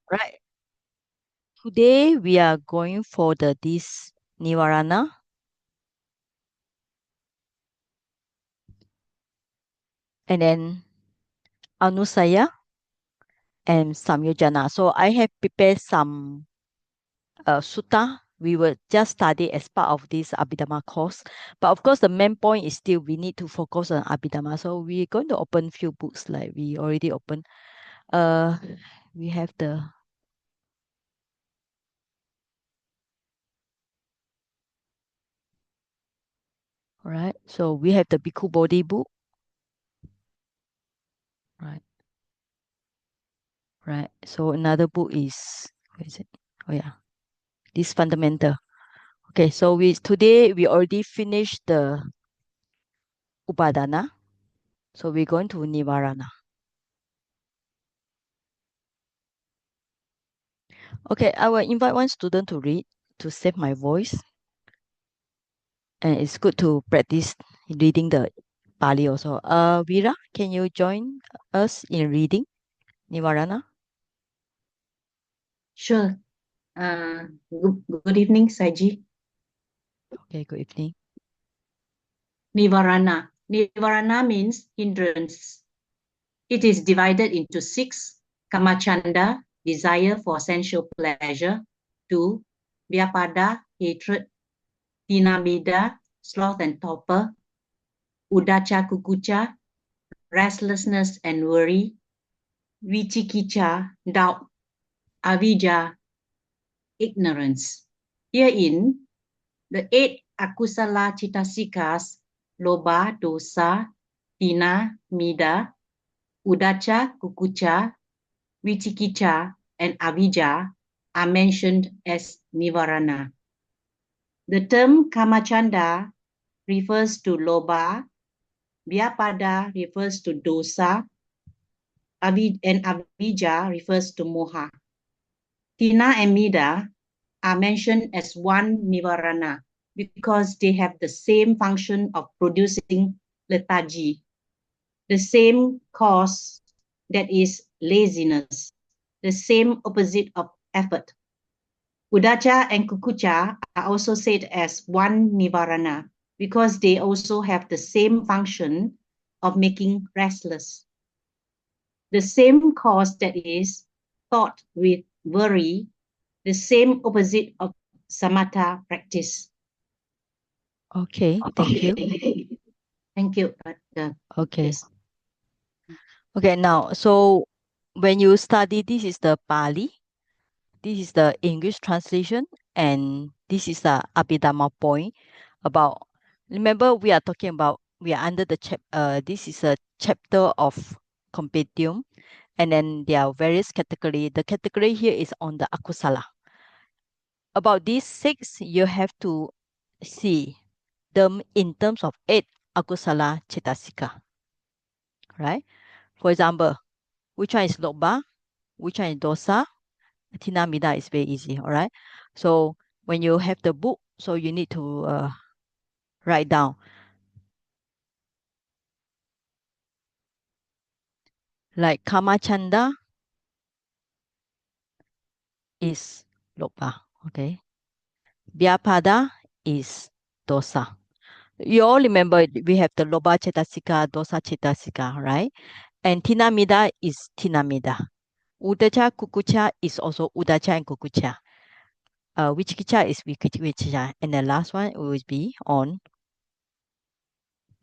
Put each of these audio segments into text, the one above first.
Right. Today we are going for this Nivarana and then Anusaya and Samyojana. So I have prepared some sutta. We will just study as part of this Abhidhamma course. But of course, the main point is still we need to focus on Abhidhamma. So we're going to open few books like we already opened. Uh, we have the right. So we have the Bhikkhu Bodhi book. Right. Right. So another book is where is it? Oh yeah, this fundamental. Okay, so we today we already finished the Upadana. So we're going to Nivarana. Okay, I will invite one student to read to save my voice. And it's good to practice reading the Pali also. Vera, can you join us in reading Nivarana? Sure. Good evening, Saji. Okay, good evening. Nivarana. Nivarana means hindrance. It is divided into 6. Kamachanda, desire for sensual pleasure. 2. Vyapada, hatred. Tinamida, sloth and torpor. Udacha kukucha, restlessness and worry. Vichikicha, doubt. Avijja, ignorance. Herein, the 8 akusala citasikas, loba, dosa, tina, mida, udacha, kukucha, vichikicha, and avijja are mentioned as nivarana. The term kamachanda refers to loba, vyapada refers to dosa, and avijja refers to moha. Tina and mida are mentioned as one nivarana because they have the same function of producing lethargy, the same cause, that is laziness, the same opposite of effort. Udacha and kukucha are also said as one nivarana because they also have the same function of making restless. The same cause, that is thought with worry, the same opposite of samatha practice. Okay, thank you. Thank you. Okay. Yes. Okay, now, so when you study, this is the Pali, this is the English translation, and this is the Abhidhamma point about, remember we are talking about, we are under the this is a chapter of Compendium, and then there are various category. The category here is on the Akusala. About these 6, you have to see them in terms of 8 Akusala Cetasika, right? For example, which one is Loba, which one is Dosa, Tinamida is very easy, all right? So when you have the book, so you need to write down. Like Kamachanda is Loba, okay? Vyapada is Dosa. You all remember we have the Loba Cetasika, Dosa Cetasika, right? And Tinamida is Tinamida. Udacha Kukucha is also Udacha and Kukucha. Vichikicha is Vichikicha. And the last one will be on,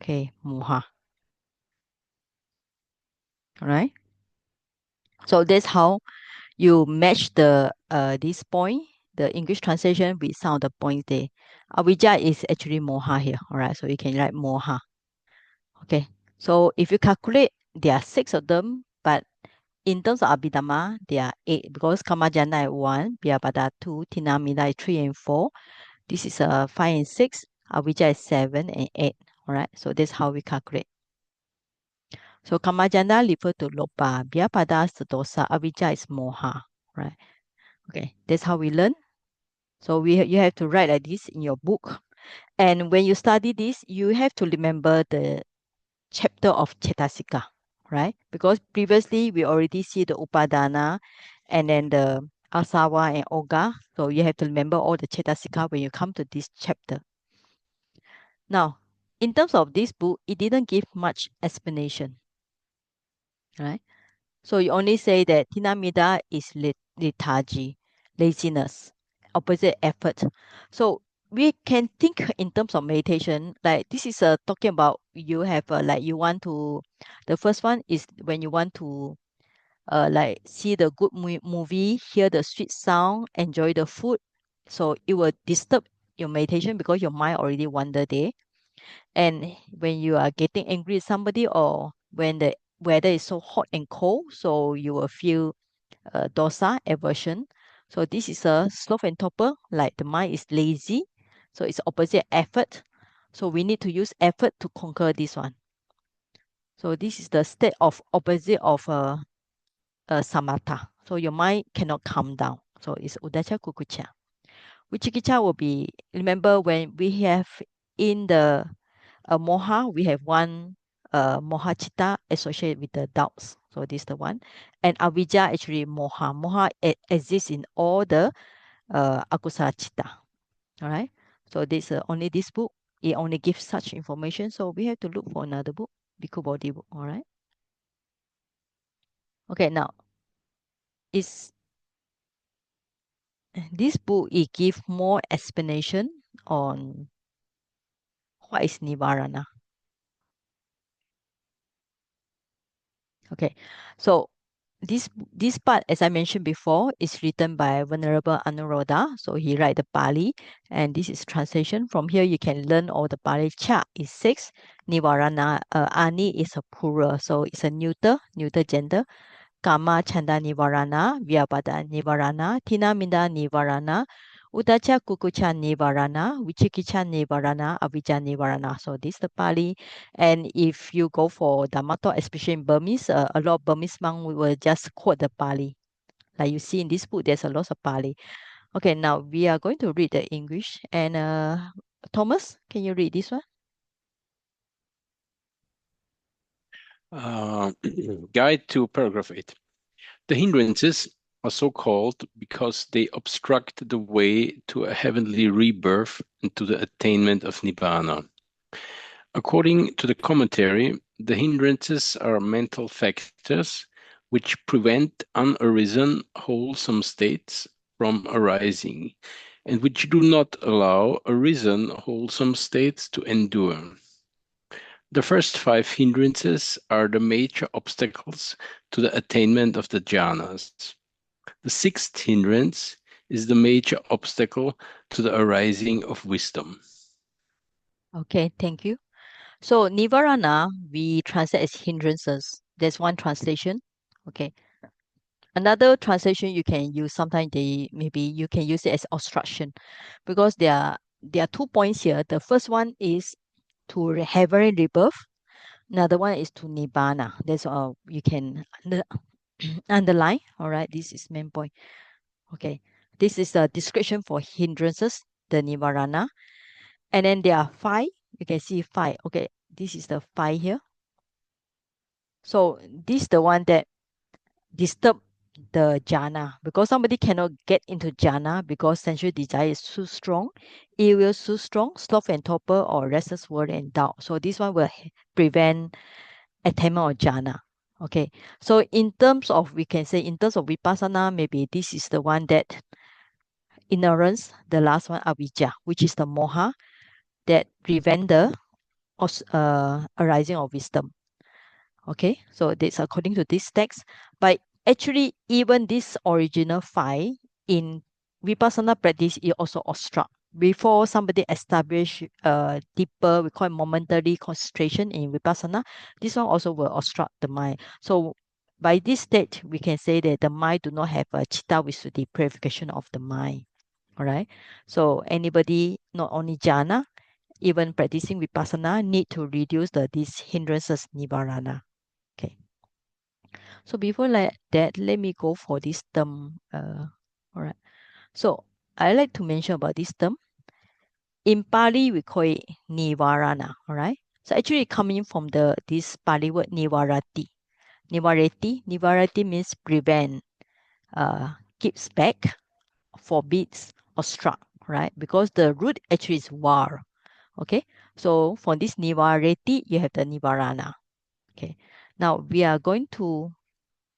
okay, Moha. All right? So that's how you match the this point, the English translation with some of the points there. Avijja is actually Moha here. All right, so you can write Moha. Okay, so if you calculate, there are 6 of them, but in terms of Abhidhamma, there are 8 because Kamajana is 1, Vyapada 2, Tinamida is 3 and 4. This is 5 and 6. Avijja is 7 and 8. All right, so that's how we calculate. So Kamajana refer to Lopa, Vyapada is the dosa, Avijja is Moha. Right. Okay, that's how we learn. So you have to write like this in your book. And when you study this, you have to remember the chapter of Chetasika, right? Because previously we already see the Upadana and then the Asawa and Oga. So you have to remember all the Chetasika when you come to this chapter. Now, in terms of this book, it didn't give much explanation, right? So you only say that Tinamida is lethargy, laziness, opposite effort. So we can think in terms of meditation, like this is talking about you have like you want to, the first one is when you want to like see the good movie, hear the sweet sound, enjoy the food. So it will disturb your meditation because your mind already wander there. And when you are getting angry with somebody or when the weather is so hot and cold, so you will feel dosa, aversion. So this is a sloth and torpor, like the mind is lazy. So it's opposite effort. So we need to use effort to conquer this one. So this is the state of opposite of samatha. So your mind cannot calm down. So it's udacha kukucha. Vichikicha will be, remember when we have in the moha, we have one moha chitta associated with the doubts. So this is the one. And avijja actually moha. Moha exists in all the akusala chitta. All right. So this only this book. It only gives such information. So we have to look for another book, Bhikkhu Bodhi book. All right. Okay. Now, is this book it give more explanation on what is nivarana. Okay. So this part, as I mentioned before, is written by Venerable Anuruddha. So he write the Pali, and this is translation. From here, you can learn all the Pali. Cha is six, Nivarana, Ani is a plural, so it's a neuter gender. Kama Chanda Nivarana, Vyapada Nivarana, Tinamida Nivarana, Udacha Kukucha Nivarana, Vichikicha Nivarana, Avijja Nivarana. So this is the Pali. And if you go for Dhamma talk, especially in Burmese, a lot of Burmese monks will just quote the Pali. Like you see in this book, there's a lot of Pali. Okay, now we are going to read the English. And Thomas, can you read this one? Guide to paragraph 8. The hindrances are so called because they obstruct the way to a heavenly rebirth and to the attainment of Nibbana. According to the commentary, the hindrances are mental factors which prevent unarisen wholesome states from arising and which do not allow arisen wholesome states to endure. The first five hindrances are the major obstacles to the attainment of the jhanas. The sixth hindrance is the major obstacle to the arising of wisdom. Okay, thank you. So Nivarana, we translate as hindrances. There's one translation. Okay. Another translation you can use, sometimes maybe you can use it as obstruction because there are 2 points here. The first one is to heavenly rebirth. Another one is to nibbana. That's all you can underline. All right, this is main point. Okay, this is a description for hindrances, the nivarana, and then there are five. You can see five. Okay, this is the five here. So this is the one that disturb the jhana because somebody cannot get into jhana because sensual desire is too strong, it will too strong, sloth and torpor or restless worry and doubt. So this one will prevent attainment of jhana. Okay, so in terms of, we can say in terms of vipassana, maybe this is the one that ignorance, the last one avijja, which is the moha that prevent the arising of wisdom. Okay, so that's according to this text. But actually, even this original five in Vipassana practice, it also obstruct. Before somebody establish deeper, we call it momentary concentration in Vipassana, this one also will obstruct the mind. So by this state, we can say that the mind do not have a chitta visuddhi, purification of the mind. All right. So anybody, not only jhana, even practicing Vipassana, need to reduce these hindrances, nivarana. Okay. So before like that, let me go for this term. All right. So I like to mention about this term. In Pali, we call it nivarana. All right. So actually, coming from this Pali word nivarati. Nivarati means prevent, keeps back, forbids, or struck, right? Because the root actually is var. Okay, so for this nivareti, you have the nivarana. Okay, now we are going to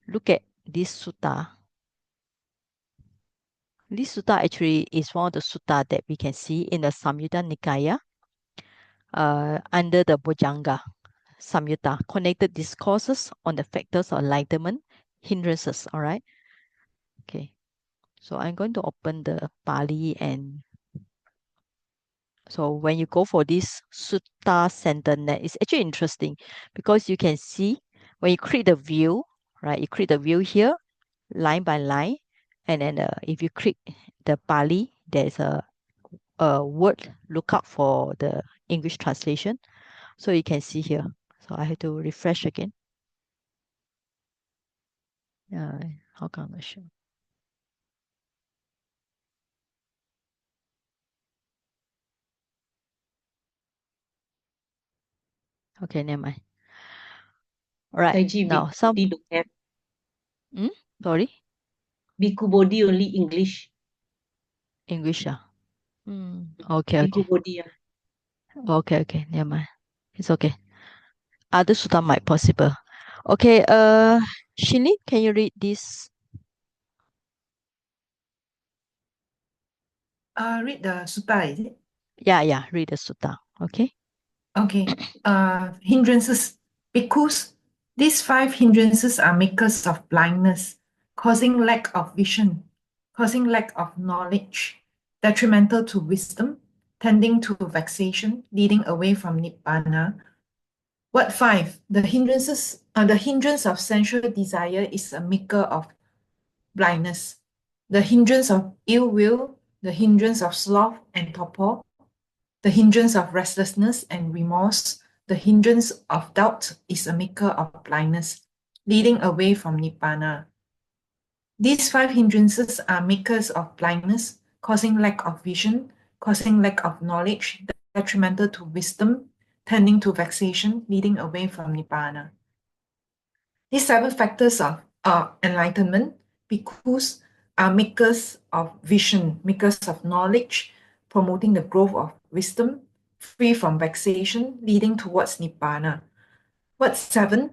look at this sutta. This sutta actually is one of the sutta that we can see in the Samyutta Nikaya under the Bojjhanga Samyutta, connected discourses on the factors of enlightenment, hindrances. All right. Okay. So I'm going to open the Pali, and so when you go for this Sutta Center Net, it's actually interesting because you can see when you create the view, right? You create the view here, line by line, and then if you click the Pali, there's a word lookup for the English translation. So you can see here. So I have to refresh again. Uh, how come I show? Okay, never mind. All right. Saiji, Now Bhikkhu some. Bodhi don't have. Sorry, Bhikkhu Bodhi only English. English. Okay, Bhikkhu okay, Bodhi. okay. Never mind. It's okay. Other sutta might possible. Okay. Shili, can you read this? Read the sutta, is it? Yeah. Read the sutta. Okay. Okay. Hindrances. Because these five hindrances are makers of blindness, causing lack of vision, causing lack of knowledge, detrimental to wisdom, tending to vexation, leading away from nibbana. What five? The hindrance of sensual desire is a maker of blindness. The hindrance of ill will, the hindrance of sloth and torpor, the hindrance of restlessness and remorse, the hindrance of doubt is a maker of blindness, leading away from nibbana. These five hindrances are makers of blindness, causing lack of vision, causing lack of knowledge, detrimental to wisdom, tending to vexation, leading away from nibbana. These seven factors of enlightenment, bhikkhus, are makers of vision, makers of knowledge, promoting the growth of wisdom, free from vexation, leading towards nibbana. What's seven?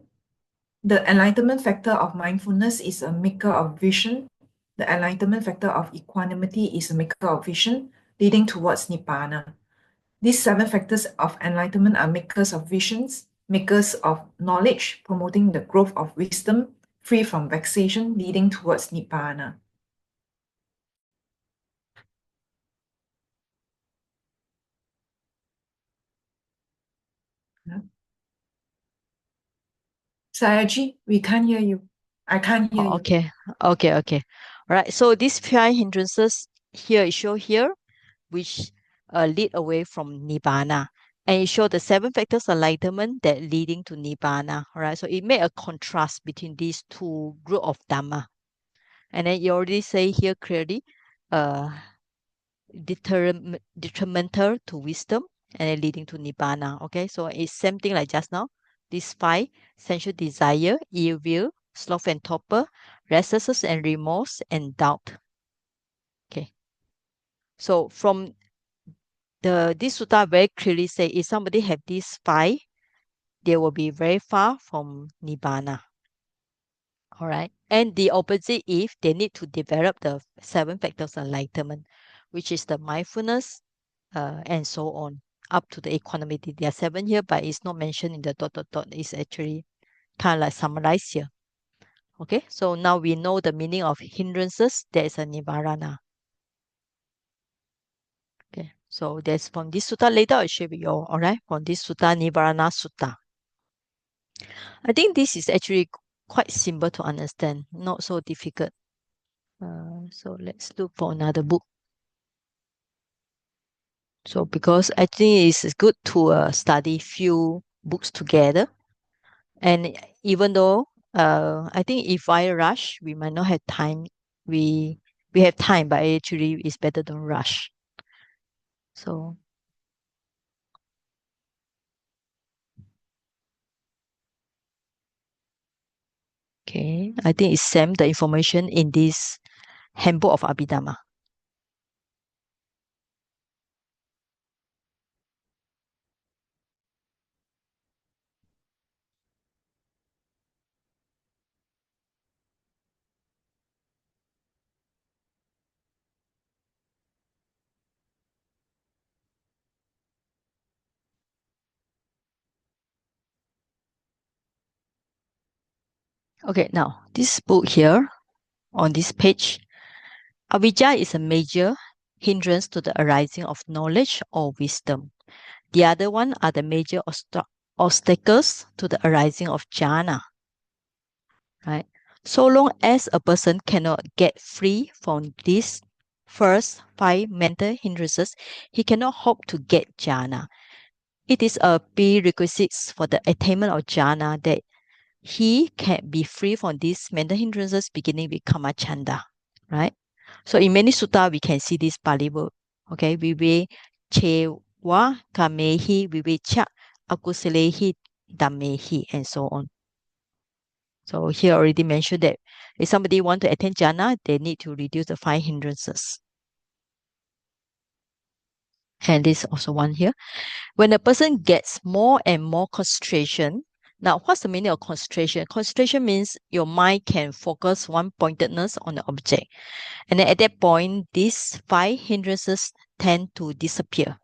The enlightenment factor of mindfulness is a maker of vision. The enlightenment factor of equanimity is a maker of vision, leading towards nibbana. These seven factors of enlightenment are makers of visions, makers of knowledge, promoting the growth of wisdom, free from vexation, leading towards nibbana. Sayaji, we can't hear you. I can't hear you. Okay. All right. So these five hindrances here is show here, which lead away from nibbana, and it show the seven factors of enlightenment that leading to nibbana. All right. So it made a contrast between these two group of dhamma, and then you already say here clearly, uh, detrimental to wisdom and then leading to nibbana. Okay, so it's same thing like just now. These five: sensual desire, ill will, sloth and torpor, restlessness and remorse, and doubt. Okay, so from this sutta very clearly say if somebody have these five, they will be very far from nibbana. All right, and the opposite if they need to develop the seven factors of enlightenment, which is the mindfulness, and so on, up to the equanimity. There are seven here, but it's not mentioned in the dot dot dot. It's actually kind of like summarized here. Okay, so now we know the meaning of hindrances. There is a nivarana. Okay, so there's from this sutta. Later I'll share with you all. All right, from this sutta, Nivarana Sutta. I think this is actually quite simple to understand, not so difficult. So let's look for another book. So because I think it's good to study few books together. And even though I think if I rush, we might not have time. We we have time, but actually it's better don't rush. So Okay, I think it's same the information in this handbook of Abhidhamma. Okay, now this book here on this page, avijja is a major hindrance to the arising of knowledge or wisdom. The other one are the major obstacles to the arising of jhana. Right? So long as a person cannot get free from these first 5 mental hindrances, he cannot hope to get jhana. It is a prerequisite for the attainment of jhana that he can be free from these mental hindrances beginning with kamachanda, right? So in many sutta, we can see this Pali word, okay? Vive che wa kamehi, vive cha akusalehi damehi, and so on. So here already mentioned that if somebody want to attain jhana, they need to reduce the 5 hindrances. And this also one here. When a person gets more and more concentration, now what's the meaning of concentration? Concentration means your mind can focus one pointedness on the object. And then at that point, these 5 hindrances tend to disappear.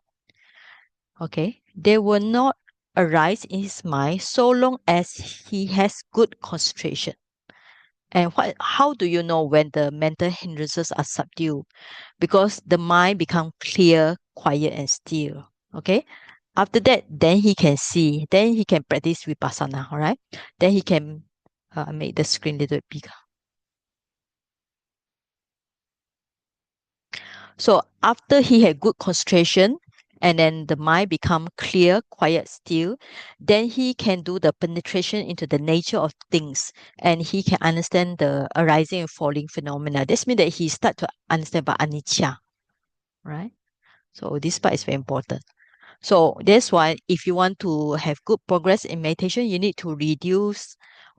Okay, they will not arise in his mind so long as he has good concentration. And how do you know when the mental hindrances are subdued? Because the mind becomes clear, quiet, and still. Okay. After that, then he can see. Then he can practice vipassana. All right. Then he can make the screen a little bit bigger. So after he had good concentration, and then the mind become clear, quiet, still, then he can do the penetration into the nature of things, and he can understand the arising and falling phenomena. This means that he start to understand about anicca, right? So this part is very important. So that's why if you want to have good progress in meditation, you need to reduce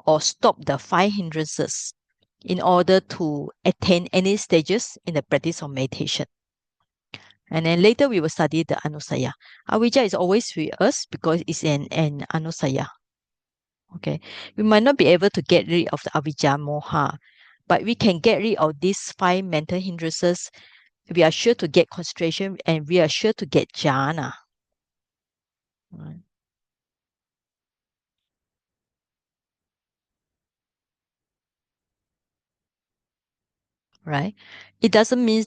or stop the 5 hindrances in order to attain any stages in the practice of meditation. And then later we will study the anusaya. Avijja is always with us because it's an anusaya. Okay. We might not be able to get rid of the avijja moha, but we can get rid of these 5 mental hindrances. We are sure to get concentration and we are sure to get jhana. Right. Right? It does not mean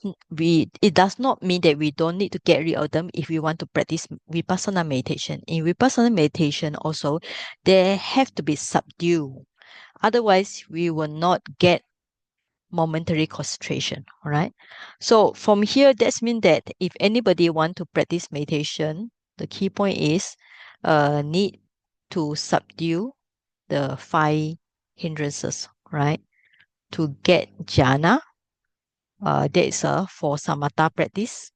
that we don't need to get rid of them if we want to practice vipassana meditation. In vipassana meditation also, they have to be subdued. Otherwise, we will not get momentary concentration. All right. So from here, that means that if anybody want to practice meditation, the key point is need to subdue the 5 hindrances, right? To get jhana. That is for samatha practice,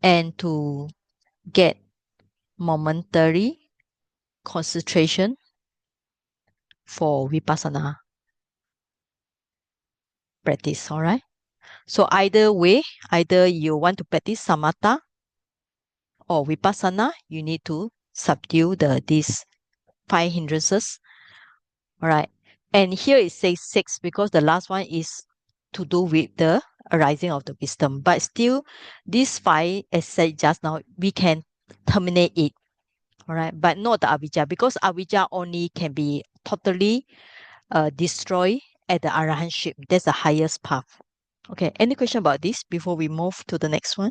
and to get momentary concentration for vipassana practice. All right. So either way, either you want to practice samatha or vipassana, you need to subdue these 5 hindrances. All right. And here it says 6 because the last one is to do with the arising of the wisdom. But still, these 5, as said just now, we can terminate it. All right. But not the avijja, because avijja only can be totally destroyed at the arahantship. That's the highest path. Okay. Any question about this before we move to the next one?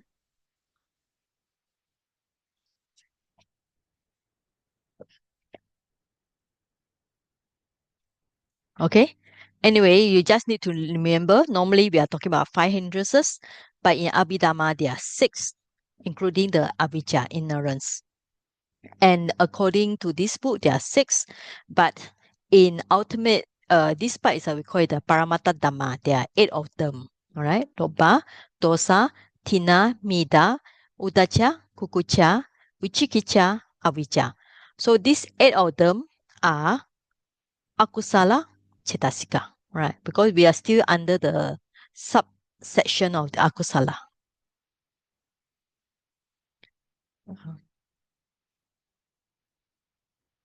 Okay. Anyway, you just need to remember, normally we are talking about 5 hindrances, but in Abhidhamma, there are 6, including the avijja, ignorance. And according to this book, there are 6, but in ultimate, this part is we call it the Paramatta Dhamma. There are 8 of them. All right. Lobha, dosa, tina, mida, udacha, kukucha, vichikicha, avijja. So these 8 of them are akusala cetasika, right? Because we are still under the subsection of the akusala.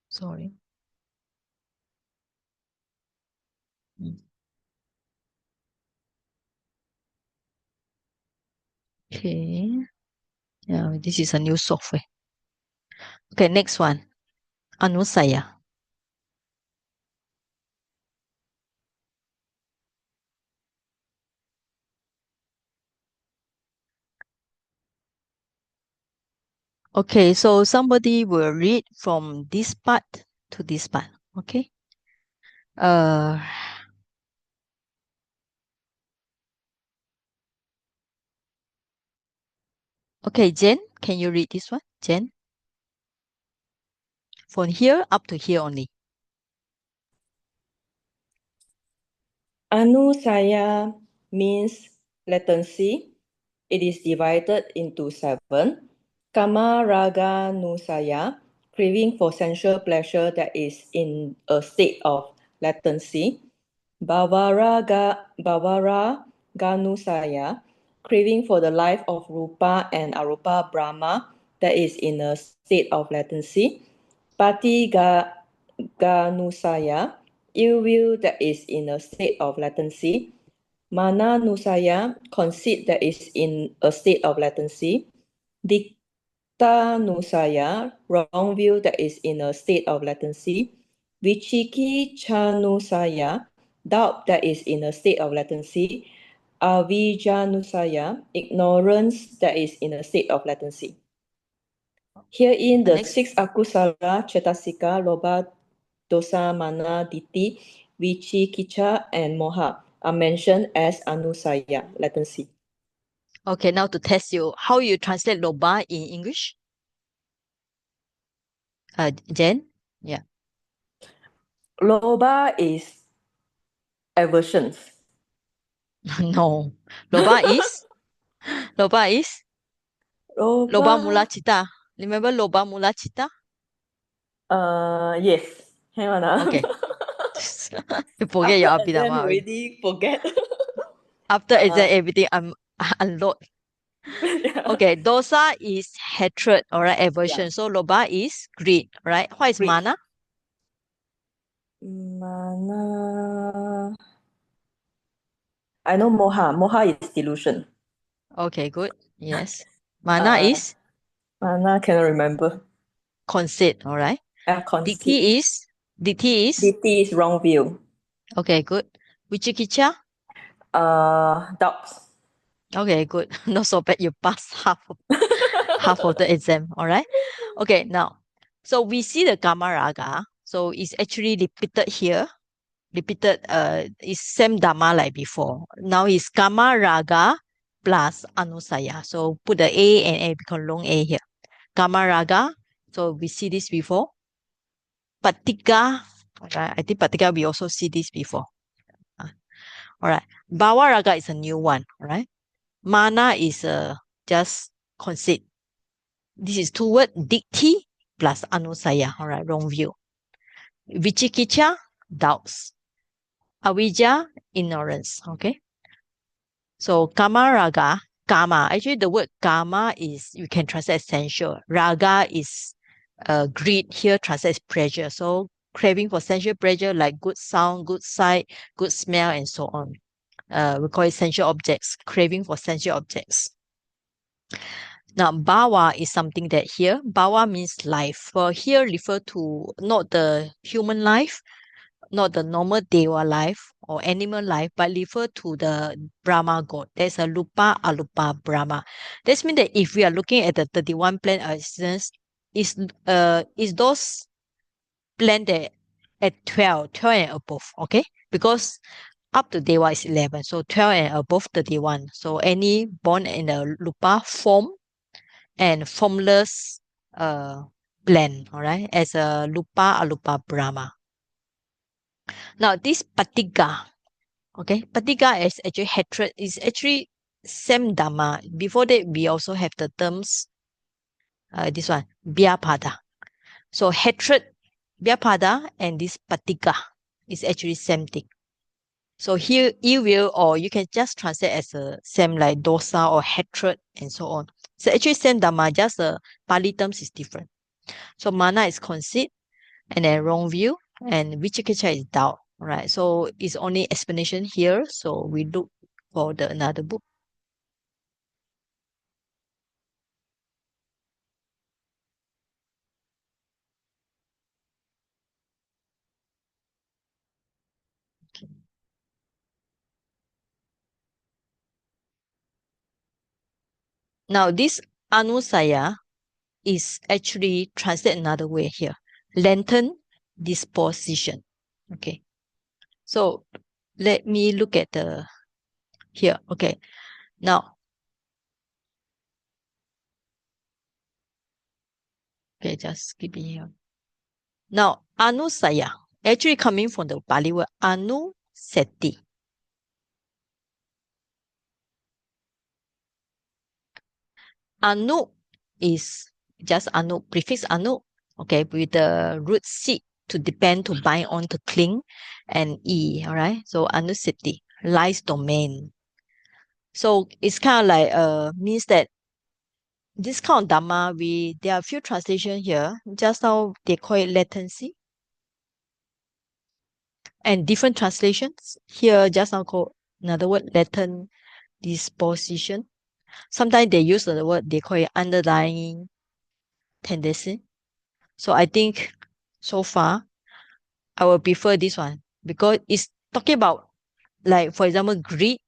Sorry. Okay. Yeah, this is a new software. Okay, next one. Anusaya. Okay, so somebody will read from this part to this part. Okay. Uh okay, Jen, can you read this one? Jen? From here up to here only. Anusaya means latency. It is divided into 7. Kama Raga Nusaya, craving for sensual pleasure that is in a state of latency. Bhavara Ganusaya, craving for the life of Rupa and Arupa Brahma that is in a state of latency. Pati Ganusaya, ill will that is in a state of latency. Mana Nusaya, conceit that is in a state of latency. Dikta Nusaya, wrong view that is in a state of latency. Vichiki Chanusaya, doubt that is in a state of latency. Avijanusaya, ignorance that is in a state of latency. Herein, the Next. 6 akusala, cetasika, lobha, dosa, mana, ditthi, vichikicha, and moha are mentioned as anusaya, latency. Okay, now to test you, how you translate loba in English? Jen? Yeah. Lobha is aversions. No. Loba is? Loba is? Loba mula Lobha, cita. Remember loba mula cita? yes. Hang on. Okay. You forget your After exam, Abhidhamma already. already forget. After exam, everything unload. Yeah. Okay, dosa is hatred, all right, aversion. Yeah. So loba is greed, right? What is Greed. mana? Mana. I know moha. Moha is delusion. Okay, good. Yes. Mana is Mana cannot remember. conceit, all right? Conceit. Ditthi is Ditthi is wrong view. okay, good. Vichikicha? Doubts. Okay, good. Not so bad. You passed half of the exam. All right. Okay, now, so we see the Kama Raga. So it's actually repeated here. Repeated, is same Dhamma like before. Now it's Kama Raga plus Anusaya. So put the A and A become long A here. Kama Raga. So we see this before. Patika. Okay, I think Patika we also see this before. All right. Bhava Raga is a new one. All right. Mana is just conceit. This is two word dikti plus anusaya. All right, wrong view. Vichikicha, doubts. Avijja, ignorance. Okay. So kama raga, kama. Actually, the word kama is you can translate as sensual. Raga is greed. Here translates pleasure. So craving for sensual pleasure like good sound, good sight, good smell, and so on. We call it sensual objects. Craving for sensual objects. Now, bhava is something that here, bhava means life. For here refer to not the human life, not the normal deva life or animal life, but refer to the Brahma God. There's a lupa, alupa, Brahma. This means that if we are looking at the 31 plane of existence, is those plane that at 12 and above, okay? Because up to Deva is 11, so 12 and above 31. So any born in the lupa form and formless blend, all right, as a lupa alupa brahma. Now this patika, okay, patika is actually hatred, is actually same dhamma. Before that, we also have the terms, this one, vyapada. So hatred, vyapada, and this patika. is actually same thing. So here, evil, or you can just translate as a same like dosa or hatred and so on. So actually same Dhamma, just the Pali terms is different. So mana is conceit, and then wrong view, and vichikicha is doubt. Right. So it's only explanation here. So we look for the another book. Okay. Now this anusaya is actually translated another way here. Lengthen disposition. Okay. So let me look at the here. Okay. Now, okay, just skip it here. Now, anusaya actually coming from the Pali word anuseti. Anu is just anu, prefix anu, okay, with the root seed to depend, to bind on, to cling, and e, all right? So anuseti, lies domain. So it's kind of like means that this kind of dhamma, there are a few translations here. Just now they call it latency. And different translations here just now called another word, latent disposition. Sometimes they use the word, they call it underlying tendency. So I think so far I will prefer this one because it's talking about, like, for example, greed.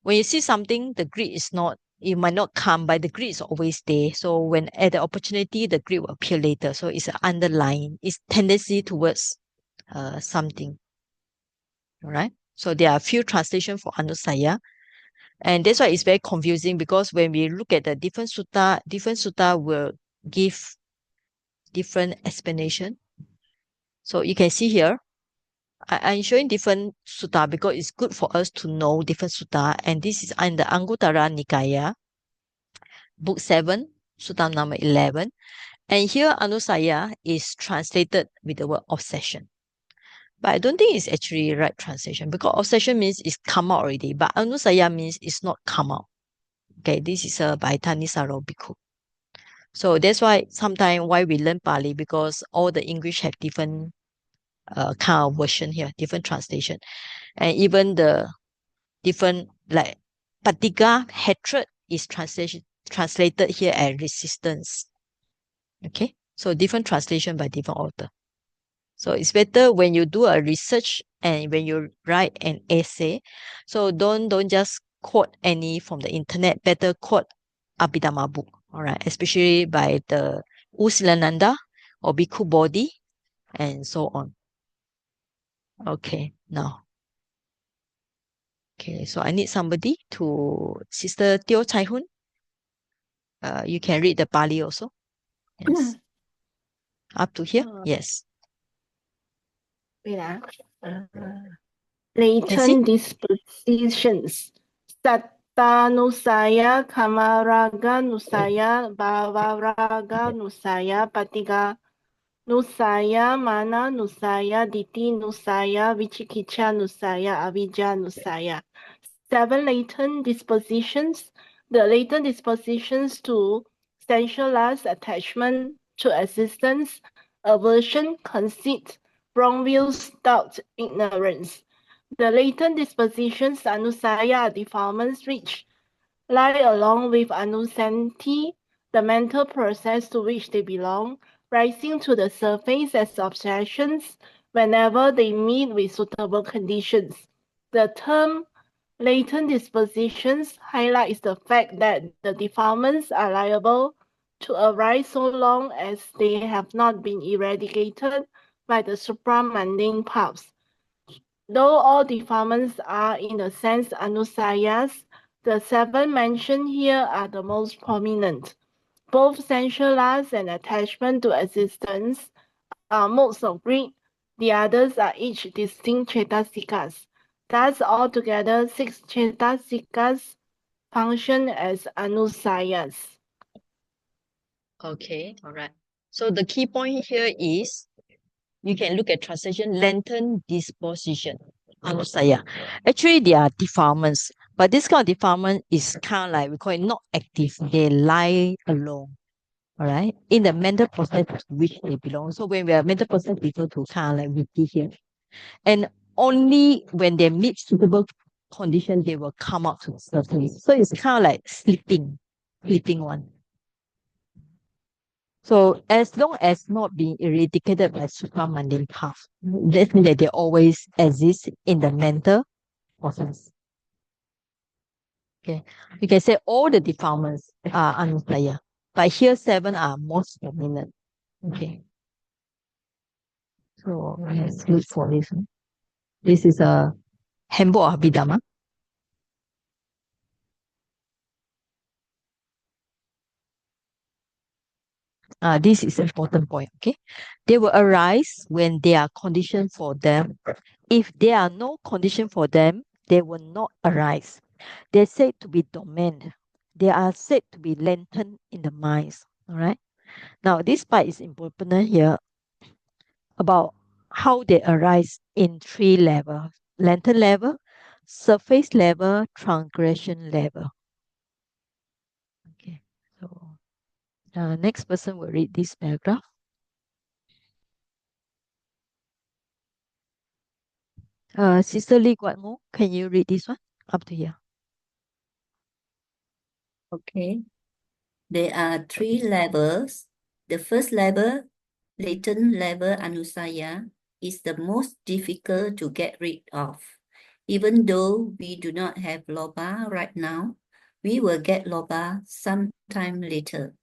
When you see something, the greed is not, it might not come, but the greed is always there. So when at the opportunity, the greed will appear later. So it's an underlying, it's tendency towards something. All right. So there are a few translations for anusaya. And that's why it's very confusing, because when we look at the different sutta will give different explanation. So you can see here, I'm showing different sutta because it's good for us to know different sutta. And this is in the Anguttara Nikaya, book 7, sutta number 11. And here anusaya is translated with the word obsession. But I don't think it's actually right translation, because obsession means it's come out already. But anusaya means it's not come out. Okay, this is by Thanissaro Bhikkhu. So that's why sometimes why we learn Pali, because all the English have different kind of version here, different translation. And even the different, like patiga, hatred, is translated here as resistance. Okay, so different translation by different author. So it's better when you do a research and when you write an essay. So don't just quote any from the internet. Better quote Abhidhamma book. All right, especially by the Usilananda or Bhikkhu Bodhi and so on. Okay, now. Okay, so I need somebody to Sister Teo Chai Hun. You can read the Pali also. Yes. Up to here? Yes. Wait, Can see? latent dispositions. Sattanusaya, Kamaraga Nusaya, Bhavaraga Nusaya, Patiga Nusaya, Mana Nusaya, Diti Nusaya, Vichikicha Nusaya, Avijja Nusaya. 7 latent dispositions. The latent dispositions to sensualized attachment to existence, aversion, conceit, wrong views, doubt, ignorance. The latent dispositions anusaya are defilements which lie along with anusati, the mental process to which they belong, rising to the surface as obsessions whenever they meet with suitable conditions. The term latent dispositions highlights the fact that the defilements are liable to arise so long as they have not been eradicated by the supramundane paths. Though all defilements are in a sense anusayas, the 7 mentioned here are the most prominent. Both sensual lust and attachment to existence are modes of greed. The others are each distinct cetasikas. Thus, altogether, 6 cetasikas function as anusayas. Okay, all right. So the key point here is you can look at translation, lengthen disposition, anusaya. Actually, they are defilements, but this kind of defilement is kind of like, we call it not active. They lie alone, all right, in the mental process to which they belong. So when we are mental process, people to kind of like witty here. And only when they meet suitable condition, they will come out to the surface. So it's kind of like sleeping one. So as long as not being eradicated by supramundane path, that means that they always exist in the mental process. Okay, you can say all the defilements are anusaya, but here 7 are most dominant. Okay, so let's look for this one. This is a handbook of Abhidhamma. This is an important point. Okay, they will arise when there are conditions for them. If there are no condition for them, they will not arise. They're said to be dormant. They are said to be lengthened in the minds. All right. Now, this part is important here about how they arise in 3 levels: lantern level, surface level, transgression level. Okay. So, next person will read this paragraph. Sister Lee Guat Mo, can you read this one? Up to here. Okay. There are 3 levels. The first level, latent level anusaya, is the most difficult to get rid of. Even though we do not have loba right now, we will get loba sometime later.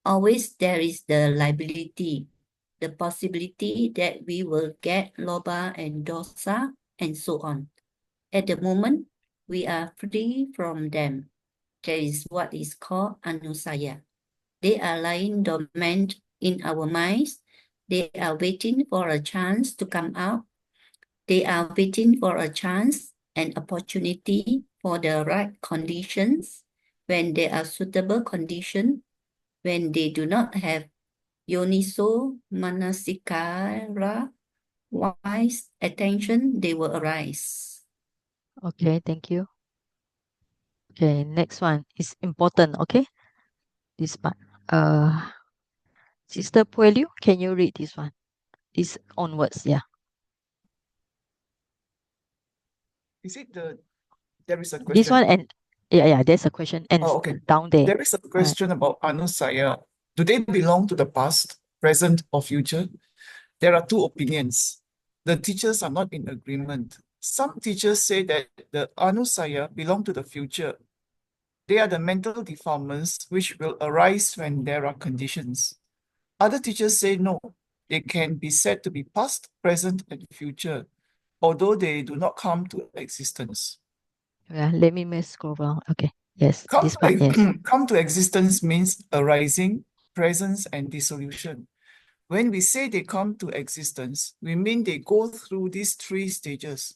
Always there is the liability, the possibility that we will get loba and dosa and so on. At the moment, we are free from them. That is what is called anusaya. They are lying dormant in our minds. They are waiting for a chance to come out. They are waiting for a chance and opportunity for the right conditions. When there are suitable conditions, when they do not have yoniso manasikara, wise attention, they will arise. Okay, thank you. Okay, next one is important. Okay, this part. Sister Puelu, can you read this one? This onwards, yeah. Is it there is a question? This one and yeah, there's a question and Oh, okay. down there. There is a question about anusaya. Do they belong to the past, present, or future? There are 2 opinions. The teachers are not in agreement. Some teachers say that the anusaya belong to the future. They are the mental defilements which will arise when there are conditions. Other teachers say no, they can be said to be past, present, and future, although they do not come to existence. Yeah, let me scroll down. Okay, yes, Come this part, yes. come to existence means arising, presence, and dissolution. When we say they come to existence, we mean they go through these 3 stages.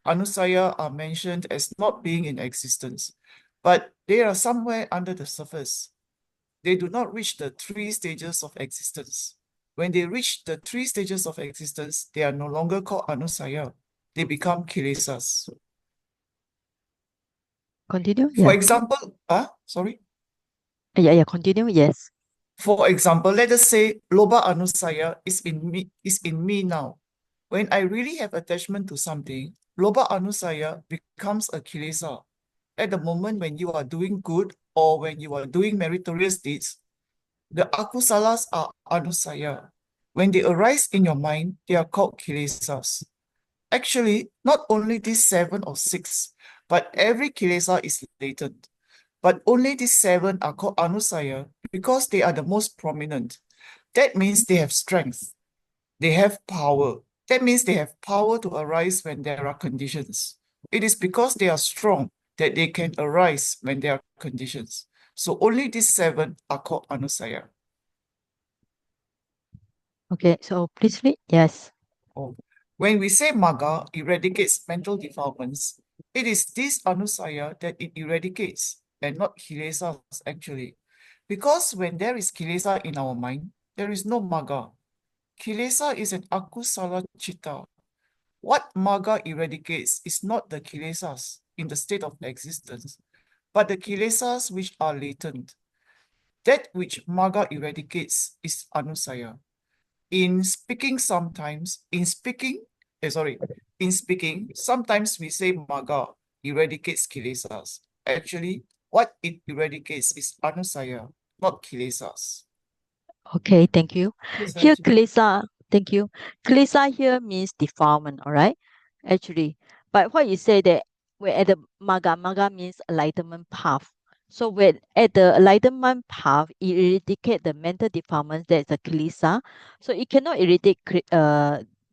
Anusaya are mentioned as not being in existence, but they are somewhere under the surface. They do not reach the 3 stages of existence. When they reach the 3 stages of existence, they are no longer called anusaya. They become kilesas. Continue, For yeah. example, sorry. Yeah, continue, yes. For example, let us say loba anusaya is in me now. When I really have attachment to something, loba anusaya becomes a kilesa. At the moment when you are doing good or when you are doing meritorious deeds, the akusalas are anusaya. When they arise in your mind, they are called kilesas. Actually, not only these 7 or 6, but every kilesa is latent. But only these 7 are called anusaya because they are the most prominent. That means they have strength. They have power. That means they have power to arise when there are conditions. It is because they are strong that they can arise when there are conditions. So only these 7 are called anusaya. Okay, so please read, yes. Oh. When we say maga eradicates mental defilements, it is this anusaya that it eradicates and not kilesas actually. Because when there is kilesa in our mind, there is no maga. Kilesa is an akusala chitta. What Magga eradicates is not the kilesas in the state of existence, but the kilesas which are latent. That which Magga eradicates is anusaya. In speaking, sometimes we say Magga eradicates kilesas. Actually, what it eradicates is anusaya, not kilesas. Okay, thank you. Yes, Here, actually. klesa, thank you. Klesa here means defilement, all right? Actually, but what you say that we're at the maga means enlightenment path. So when at the enlightenment path, it eradicate the mental defilements, that's a klesa. So it cannot eradicate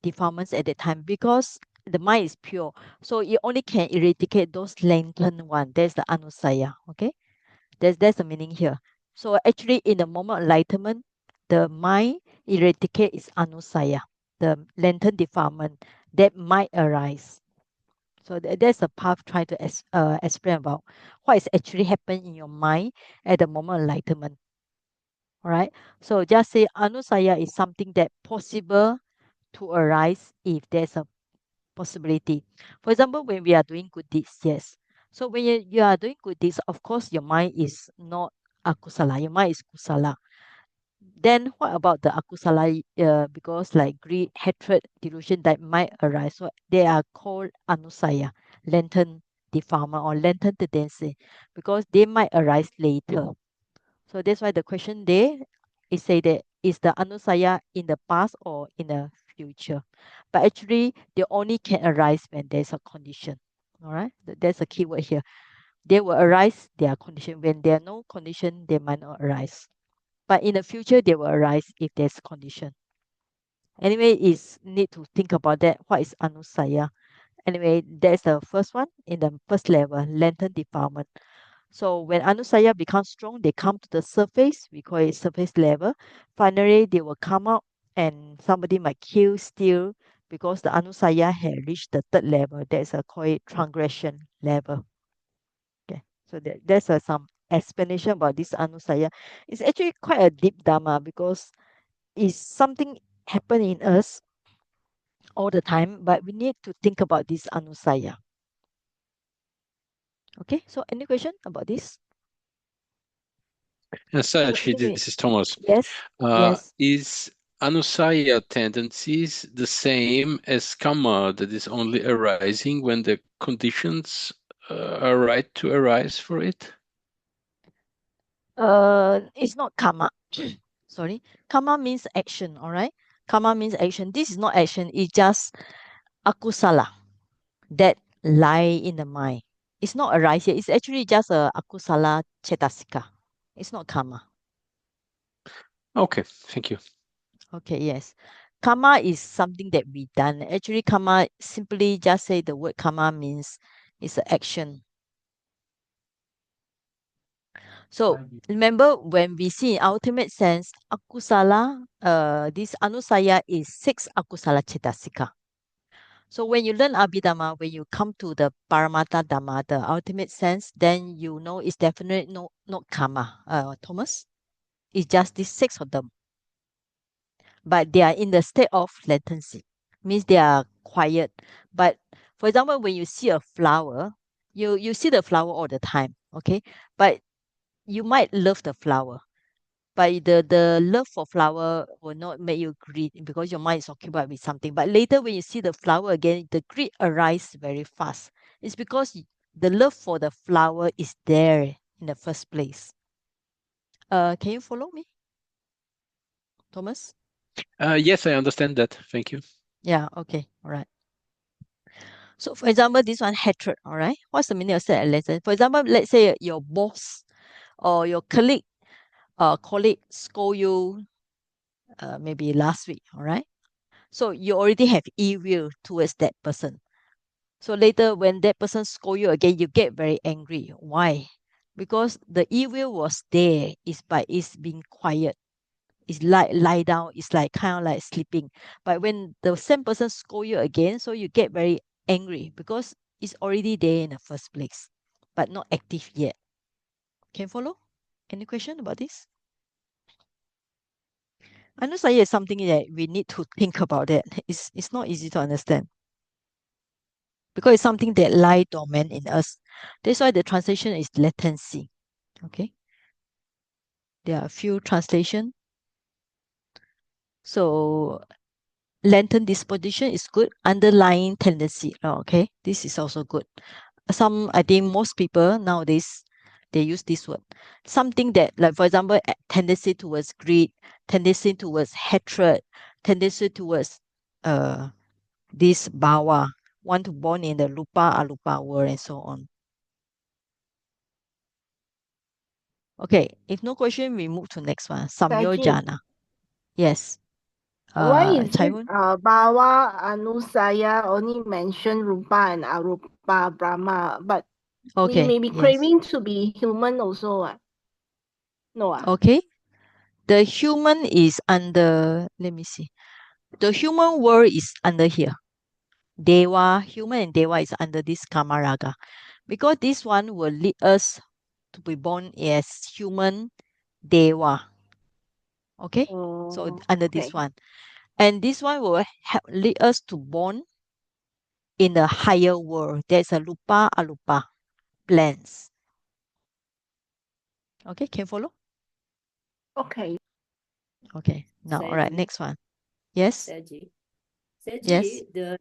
defilements at that time because the mind is pure. So it only can eradicate those lengthened one. That's the anusaya, okay? That's the meaning here. So actually, in the moment of enlightenment, the mind eradicate is anusaya, the lantern defilement that might arise. So that's a path trying to explain about what is actually happening in your mind at the moment of enlightenment. All right. So just say anusaya is something that possible to arise if there's a possibility. For example, when we are doing good deeds, yes. So when you are doing good deeds, of course, your mind is not akusala, your mind is kusala. Then what about the akusala? Because like greed, hatred, delusion that might arise. So they are called anusaya, lantern defilement or lantern tendency, because they might arise later. So that's why the question there is say that is the anusaya in the past or in the future? But actually, they only can arise when there's a condition. All right, that's a key word here. They will arise, they are condition. When there are no condition, they might not arise. But in the future, they will arise if there's condition. Anyway, is need to think about that. What is anusaya? Anyway, that's the first one in the first level, lantern defilement. So when anusaya becomes strong, they come to the surface. We call it surface level. Finally, they will come out and somebody might kill, steal, because the anusaya has reached the third level. That's a call it transgression level. Okay, so there's some explanation about this anusaya. It's actually quite a deep dharma because it's something happen in us all the time, but we need to think about this anusaya. Okay, so any question about this? Sachi, Anyway, this is Thomas. yes, yes. Is anusaya tendencies the same as karma that is only arising when the conditions are right to arise for it? It's not karma. Sorry, karma means action. All right, karma means action. This is not action. It's just akusala that lie in the mind. It's not arise here. It's actually just a akusala cetasika. It's not karma. Okay, thank you. Okay, yes. Karma is something that we done. Actually, karma simply just say the word karma means it's an action. So remember when we see in ultimate sense, akusala, this anusaya is 6 akusala cetasika. So when you learn Abhidhamma, when you come to the Paramattha Dhamma, the ultimate sense, then you know it's definitely not karma, Thomas. It's just these 6 of them. But they are in the state of latency, means they are quiet. But for example, when you see a flower, you see the flower all the time, okay? But you might love the flower, but the love for flower will not make you greed because your mind is occupied with something. But later when you see the flower again, the greed arises very fast. It's because the love for the flower is there in the first place. Can you follow me, Thomas? Yes, I understand that. Thank you. Yeah, okay, all right. So for example, this one hatred, all right? What's the meaning of that lesson? For example, let's say your boss or your colleague scold you maybe last week, all right? So you already have ill will towards that person. So later when that person scold you again, you get very angry. Why? Because the ill will was there, it's being quiet. It's like lie down, it's like kind of like sleeping. But when the same person scold you again, so you get very angry because it's already there in the first place, but not active yet. Can you follow? Any question about this? Anusaya is something that we need to think about it. It's not easy to understand because it's something that lie dormant in us. That's why the translation is latency. Okay. There are a few translation. So latent disposition is good. Underlying tendency. Okay. This is also good. I think most people nowadays, they use this word. Something that, like, for example, tendency towards greed, tendency towards hatred, tendency towards this bhava, want to born in the lupa alupa world and so on. Okay, if no question, we move to next one. Samyojana. Yes. Why is Chai it Hoon? Bhava Anusaya only mention Rupa and Arupa Brahma, but we Okay, may be yes. craving to be human also. No. Okay. The human is under, let me see. The human world is under here. Deva, human and Deva is under this Kamaraga. Because this one will lead us to be born as human Deva. Okay? So under this one. And this one will lead us to born in the higher world. There's a lupa alupa plans. Okay, can you follow? Okay. Okay. Now, all right, Saji. next one. Yes? Saji. Yes. The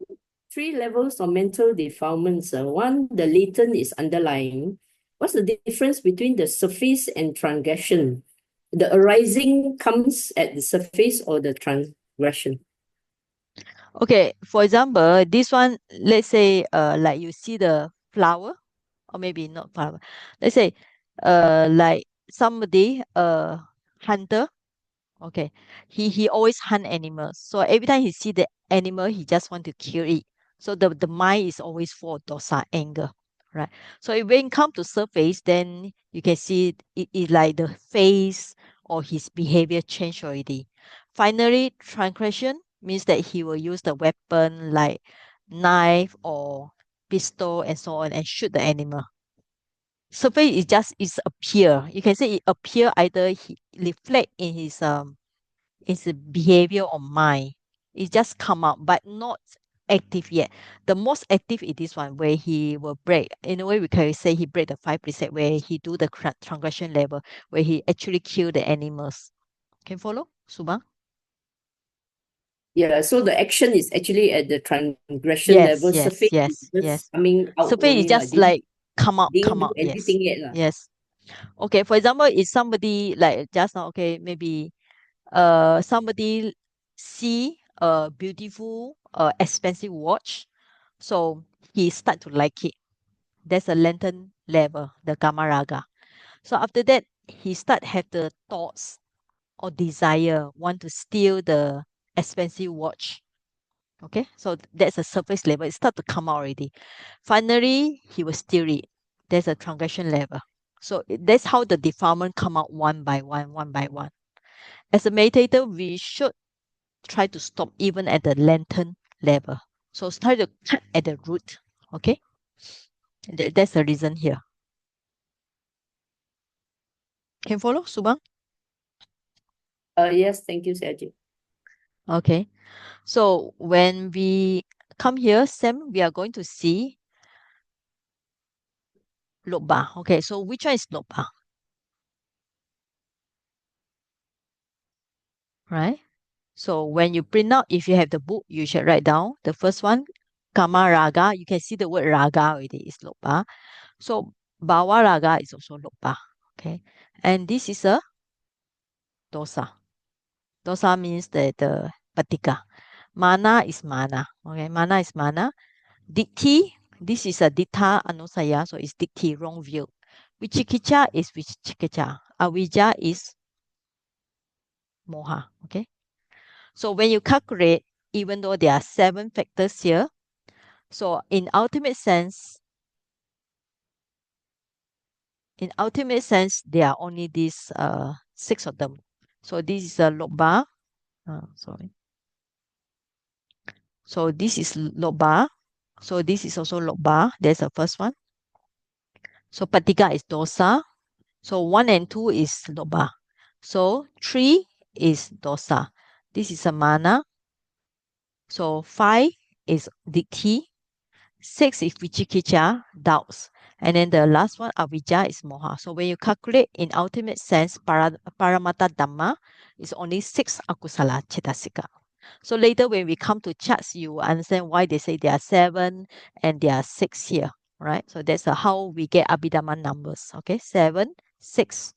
three levels of mental defilements. One, the latent is underlying. What's the difference between the surface and transgression? The arising comes at the surface or the transgression? Okay, for example, this one, let's say, like you see the flower, or maybe not flower. Let's say, like somebody, hunter. Okay, he always hunt animals. So every time he see the animal, he just want to kill it. So the mind is always full of dosa, anger, right? So when it come to surface, then you can see it like the face or his behavior change already. Finally, transgression means that he will use the weapon like knife or pistol and so on and shoot the animal. Surface is appear. You can say it appear either he reflect in his behavior or mind. It just come out, but not active yet. The most active is this one where he will break. In a way, we can say he break the 5 precept where he do the transgression level, where he actually kill the animals. Can you follow, Subang? Yeah, so the action is actually at the transgression level. Surface is just coming out Surface is only lah. just like come out. Didn't do Yes. anything yet lah. Yes. Okay. For example, if somebody like just now, okay, maybe somebody see a beautiful expensive watch, so he start to like it. That's a lantern level, the Kamaraga. So after that, he start have the thoughts or desire, want to steal the expensive watch. Okay, so that's a surface level. It start to come out already. Finally, he will steal it. There's a transgression level. So that's how the defilement come out one by one, one by one. As a meditator, we should try to stop even at the lantern level. So try to cut at the root. Okay, that's the reason here. Can follow, Subang? Yes, thank you, Saji. Okay. So when we come here, Sam, we are going to see Loba. Okay, so which one is Loba? Right? So when you print out, if you have the book, you should write down the first one, Kama Raga. You can see the word Raga already is Loba. So Bawa Raga is also Loba. Okay. And this is a dosa. Dosa means the patika. Mana is mana. Okay, mana is mana. Dikti, this is a ditta anusaya, so it's dikti, wrong view. Vichikicha is vichikicha. Avijja is moha. Okay. So when you calculate, even though there are 7 factors here, so in ultimate sense, there are only these 6 of them. So this is a loba. Sorry. So this is loba. So this is also loba. There's the first one. So patika is dosa. So 1 and 2 is loba. So 3 is dosa. This is a mana. So 5 is dikti, 6 is vichikicha, doubts. And then the last one, avijja, is moha. So when you calculate in ultimate sense, paramata dhamma is only 6 akusala cetasika. So later when we come to charts, you understand why they say there are 7 and there are 6 here, right? So that's how we get Abhidhamma numbers. Okay, 7, 6.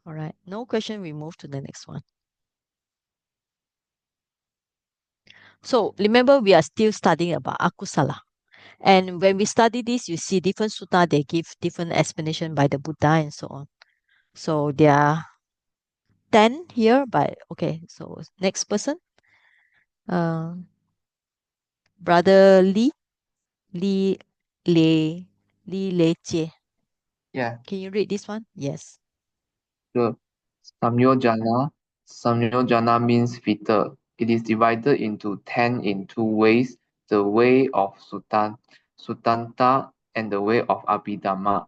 All right, no question, we move to the next one. So remember, we are still studying about akusala. And when we study this, you see different sutta, they give different explanation by the Buddha and so on. So there are 10 here, but okay, so next person. Brother Lee Lee Le Jie. Yeah, Can you read this one? Yes. the Samyojana means fetter. It is divided into 10 in two ways, the way of Sutanta and the way of Abhidhamma.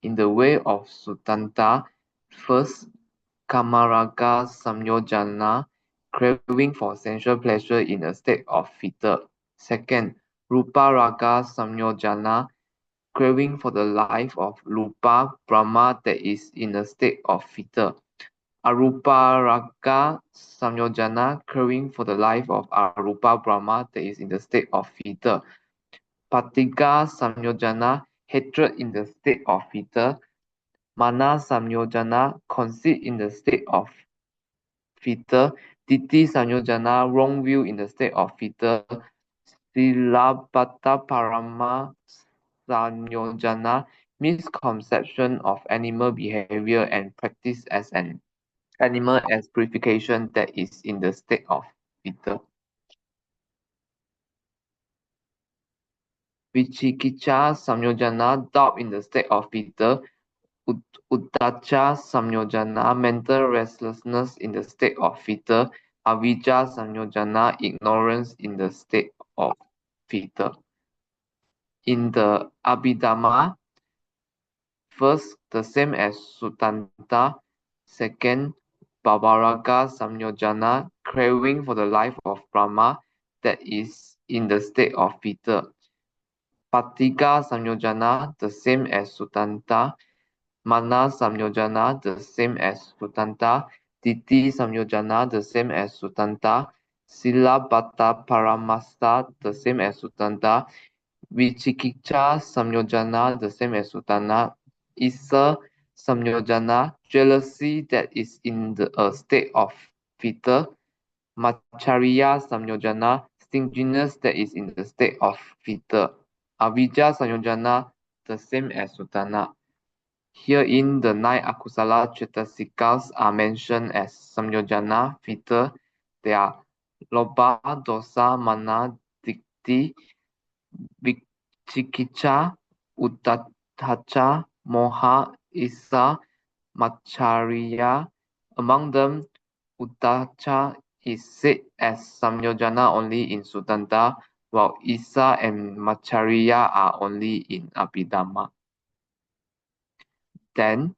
In the way of Sutanta, first, Kamaraga Samyojana, craving for sensual pleasure in a state of fetter. Second, Rupa Raga Samyojana, craving for the life of Rupa Brahma that is in a state of fetter. Arupa Raga Samyojana, craving for the life of Arupa Brahma that is in the state of fetter. Patiga Samyojana, hatred in the state of fetter. Mana Samyojana, conceit in the state of fetter. Titi Samyojana, wrong view in the state of fetter. Silabata Parama Samyojana, misconception of animal behavior and practice as an animal as purification that is in the state of fetter. Vichikicha Samyojana, doubt in the state of fetter. Uddhacha Samyojana, mental restlessness in the state of fetter. Avijja Samyojana, ignorance in the state of fetter. In the Abhidhamma, first, the same as Sutanta. Second, Bhavaraga Samyojana, craving for the life of Brahma that is in the state of fetter. Patiga Samyojana, the same as Sutanta. Mana Samyojana, the same as Sutanta. Titi Samyojana, the same as Sutanta. Silabata Paramasta, the same as Sutanta. Vichikicha Samyojana, the same as Sutanta. Isa Samyojana, jealousy that is in a state of fetter. Macharya Samyojana, stinginess that is in the state of fetter. Avijja Samyojana, the same as Sutana. Herein, the 9 akusala cetasikas are mentioned as Samyojana, fetter. They are Lobha, Dosa, Mana, Dikti, Vichikicha, Uddhacha, Moha, Isa, Macharya. Among them, Uddhacha is said as Samyojana only in Sutanta, while Isa and Macharya are only in Abhidhamma. Then,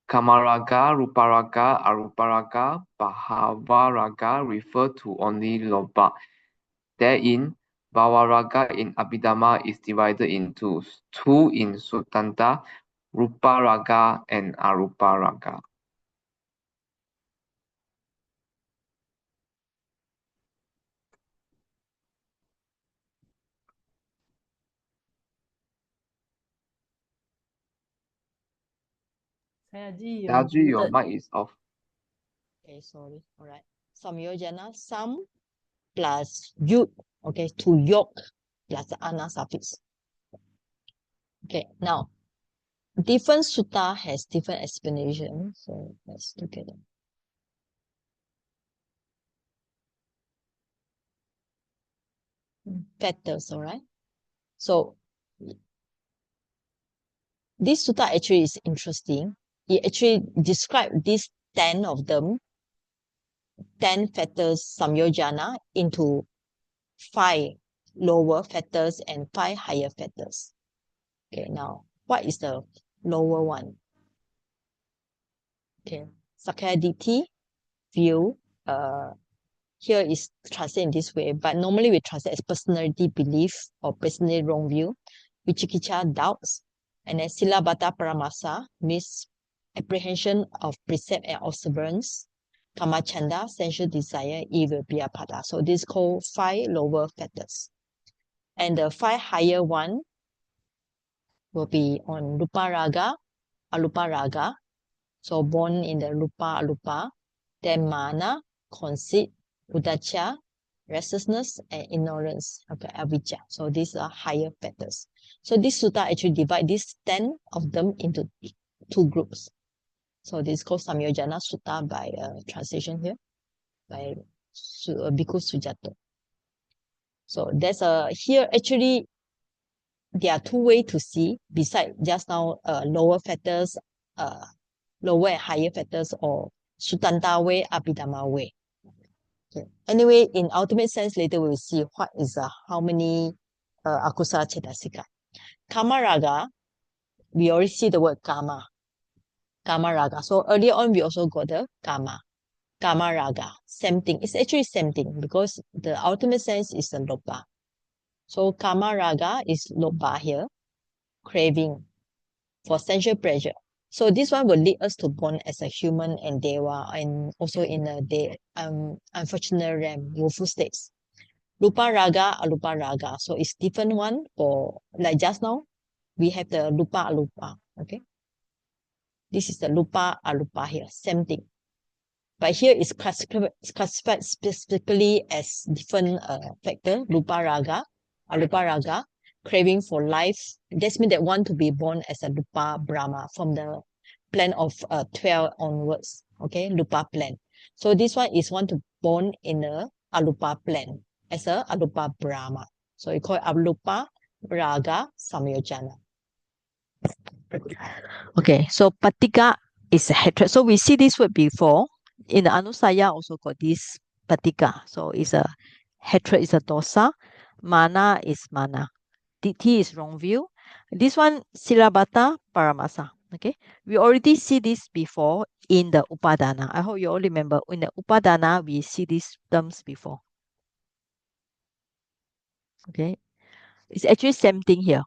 Kamaraga, Ruparaga, Aruparaga, Bhavaraga refer to only Lobha. Therein, Bhavaraga in Abhidhamma is divided into 2 in Sutanta, Ruparaga and Aruparaga. Saji, your mic is off. Okay, sorry. All right. Samyojana, sam plus yud. Okay, to yoke plus the ana suffix. Okay, now different sutta has different explanation. So let's look at it. Fetters, all right. So this sutta actually is interesting. It actually describes these 10 of them, 10 fetters samyojana into 5 lower fetters and 5 higher fetters. Okay, now what is the lower one? Okay, Sakaya Ditti, view, here is translated in this way, but normally we translate as personality belief or personality wrong view. Vichikicha, doubts. And then Silabata Paramasa, misapprehension of precept and observance. Kamachanda, sensual desire, evil, Priyapada. So this is called 5 lower fetters. And the 5 higher one will be on Rupa Raga, Alupa Raga. So born in the Rupa Alupa. Then Mana, conceit, Udacha, restlessness, and ignorance. Okay, avijja. So these are higher fetters. So this sutta actually divide these 10 of them into 2 groups. So this is called Samyojana Sutta by translation here by Bhikkhu Sujato. So there's here actually there are 2 ways to see beside just now lower fetters, lower and higher fetters, or Sutanta way, Abhidhamma way. Okay. Anyway, in ultimate sense, later we will see what is how many akusala cetasika. Kama raga, we already see the word kama. Kama raga. So earlier on, we also got the kama. Kama raga. Same thing. It's actually same thing because the ultimate sense is the loba. So kama raga is loba here, craving for sensual pleasure. So this one will lead us to born as a human and deva, and also in a unfortunate realm, woeful states. Rupa raga, alupa raga. So it's different one for, like just now, we have the lupa alupa. Okay. This is the lupa alupa here, same thing. But here it's classified specifically as different factor, rupa raga, alupa raga, craving for life. That means that want to be born as a lupa brahma from the plan of 12 onwards. Okay, lupa plan. So this one is want to born in a alupa plan as a alupa brahma. So you call it alupa raga samyojana. Okay, so patika is a hatred. So we see this word before. In the Anusaya also got this patika. So it's a hatred is a dosa. Mana is mana. Ditti is wrong view. This one silabata paramasa. Okay, we already see this before in the upadana. I hope you all remember in the upadana we see these terms before. Okay, it's actually same thing here.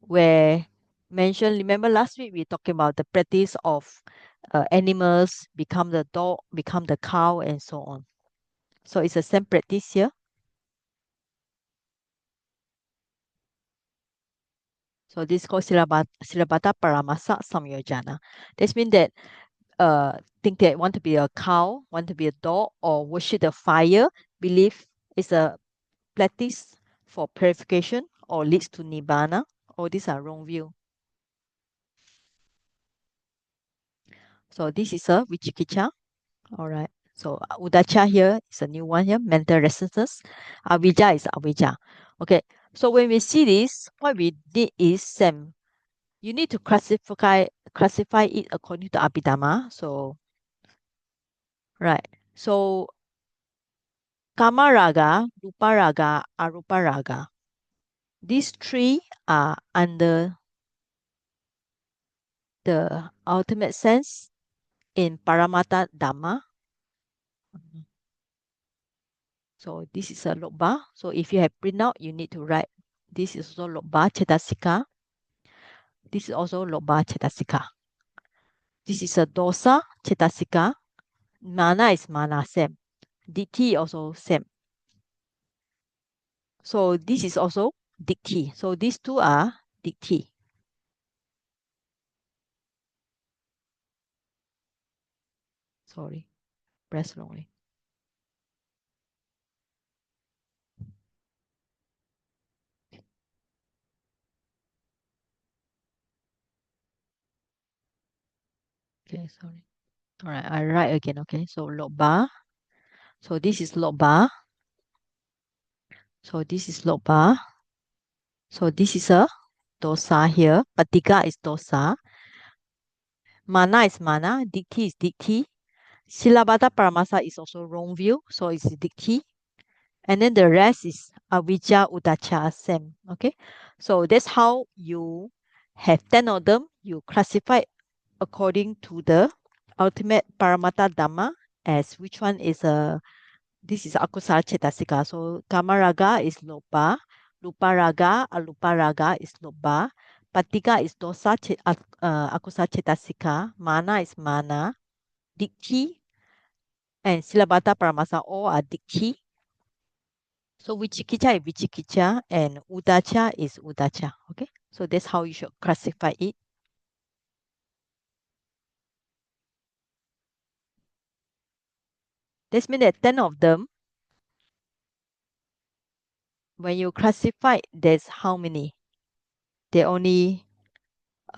Where mentioned, remember last week we talking about the practice of animals become the dog, become the cow, and so on. So it's the same practice here. So this is called silabata paramasa samyojana. This means that think that want to be a cow, want to be a dog, or worship the fire, believe is a practice for purification or leads to nibbana. All these are wrong view. So this is a vichikicha. All right. So udacha here is a new one here, mental restlessness. Avijja is avijja. Okay. So when we see this, what we did is same. You need to classify it according to Abhidhamma. So right. So kama raga, rupa raga, arupa raga. These 3 are under the ultimate sense in Paramata Dhamma. So this is a lobha. So if you have print out, you need to write. This is also lobha cetasika. This is also lobha cetasika. This is a dosa cetasika. Mana is mana, same. Ditti also same. So this is also ditti. So these 2 are ditti. Sorry, press wrongly. Okay, sorry. All right, I write again. Okay, so lobha. So this is lobha. So this is lobha. So this is a dosa here. Patika is dosa. Mana is mana. Ditti is ditti. Silabata paramasa is also wrong view. So it's ditti. And then the rest is avijja, udacha, same. Okay. So that's how you have 10 of them. You classify according to the ultimate paramata dhamma as which one is this is akusala cetasika. So kamaraga is loba, luparaga, aluparaga is loba, patika is dosa akusala cetasika, mana is mana, dikti and silabata paramasa all are dikti. So vichikicha is vichikicha and udacha is udacha. Okay, so that's how you should classify it. This means that 10 of them, when you classify, there's how many? They only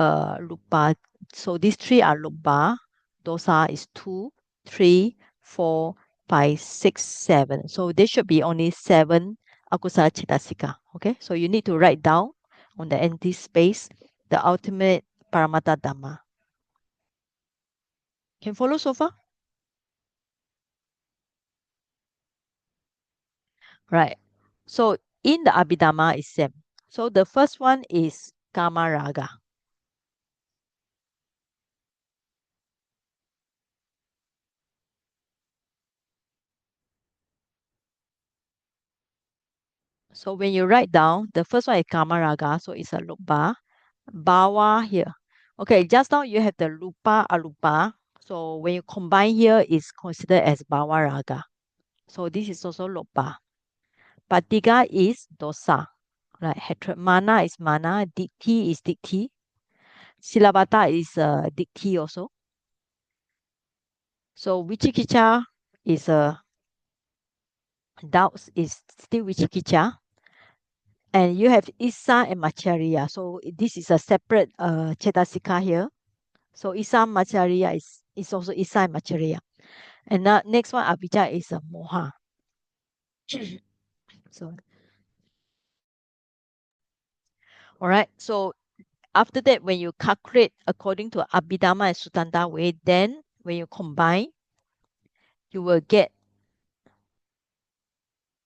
lupa. So these 3 are lupa. Dosa is 2, 3, 4, 5, 6, 7. So there should be only 7 akusala cetasika. Okay, so you need to write down on the empty space the ultimate paramata dhamma. Can follow so far? Right. So in the Abhidhamma is same. So the first one is Kama Raga. So when you write down, the first one is Kama Raga, so it's a lupa. Bhawa here. Okay, just now you have the lupa, alupa. So when you combine here, it's considered as Bhawa Raga. So this is also lupa. Patiga is dosa. Right, hatred. Mana is mana. Dikti is dikti. Silabata is dikti also. So vichikicha is doubts is still vichikicha. And you have Isa and Macharya. So this is a separate Chetasika here. So Isa Macharya is also Isa and Macharya. And next one, Avijja is a Moha. So, all right. So after that, when you calculate according to Abhidhamma and Sutanta way, then when you combine, you will get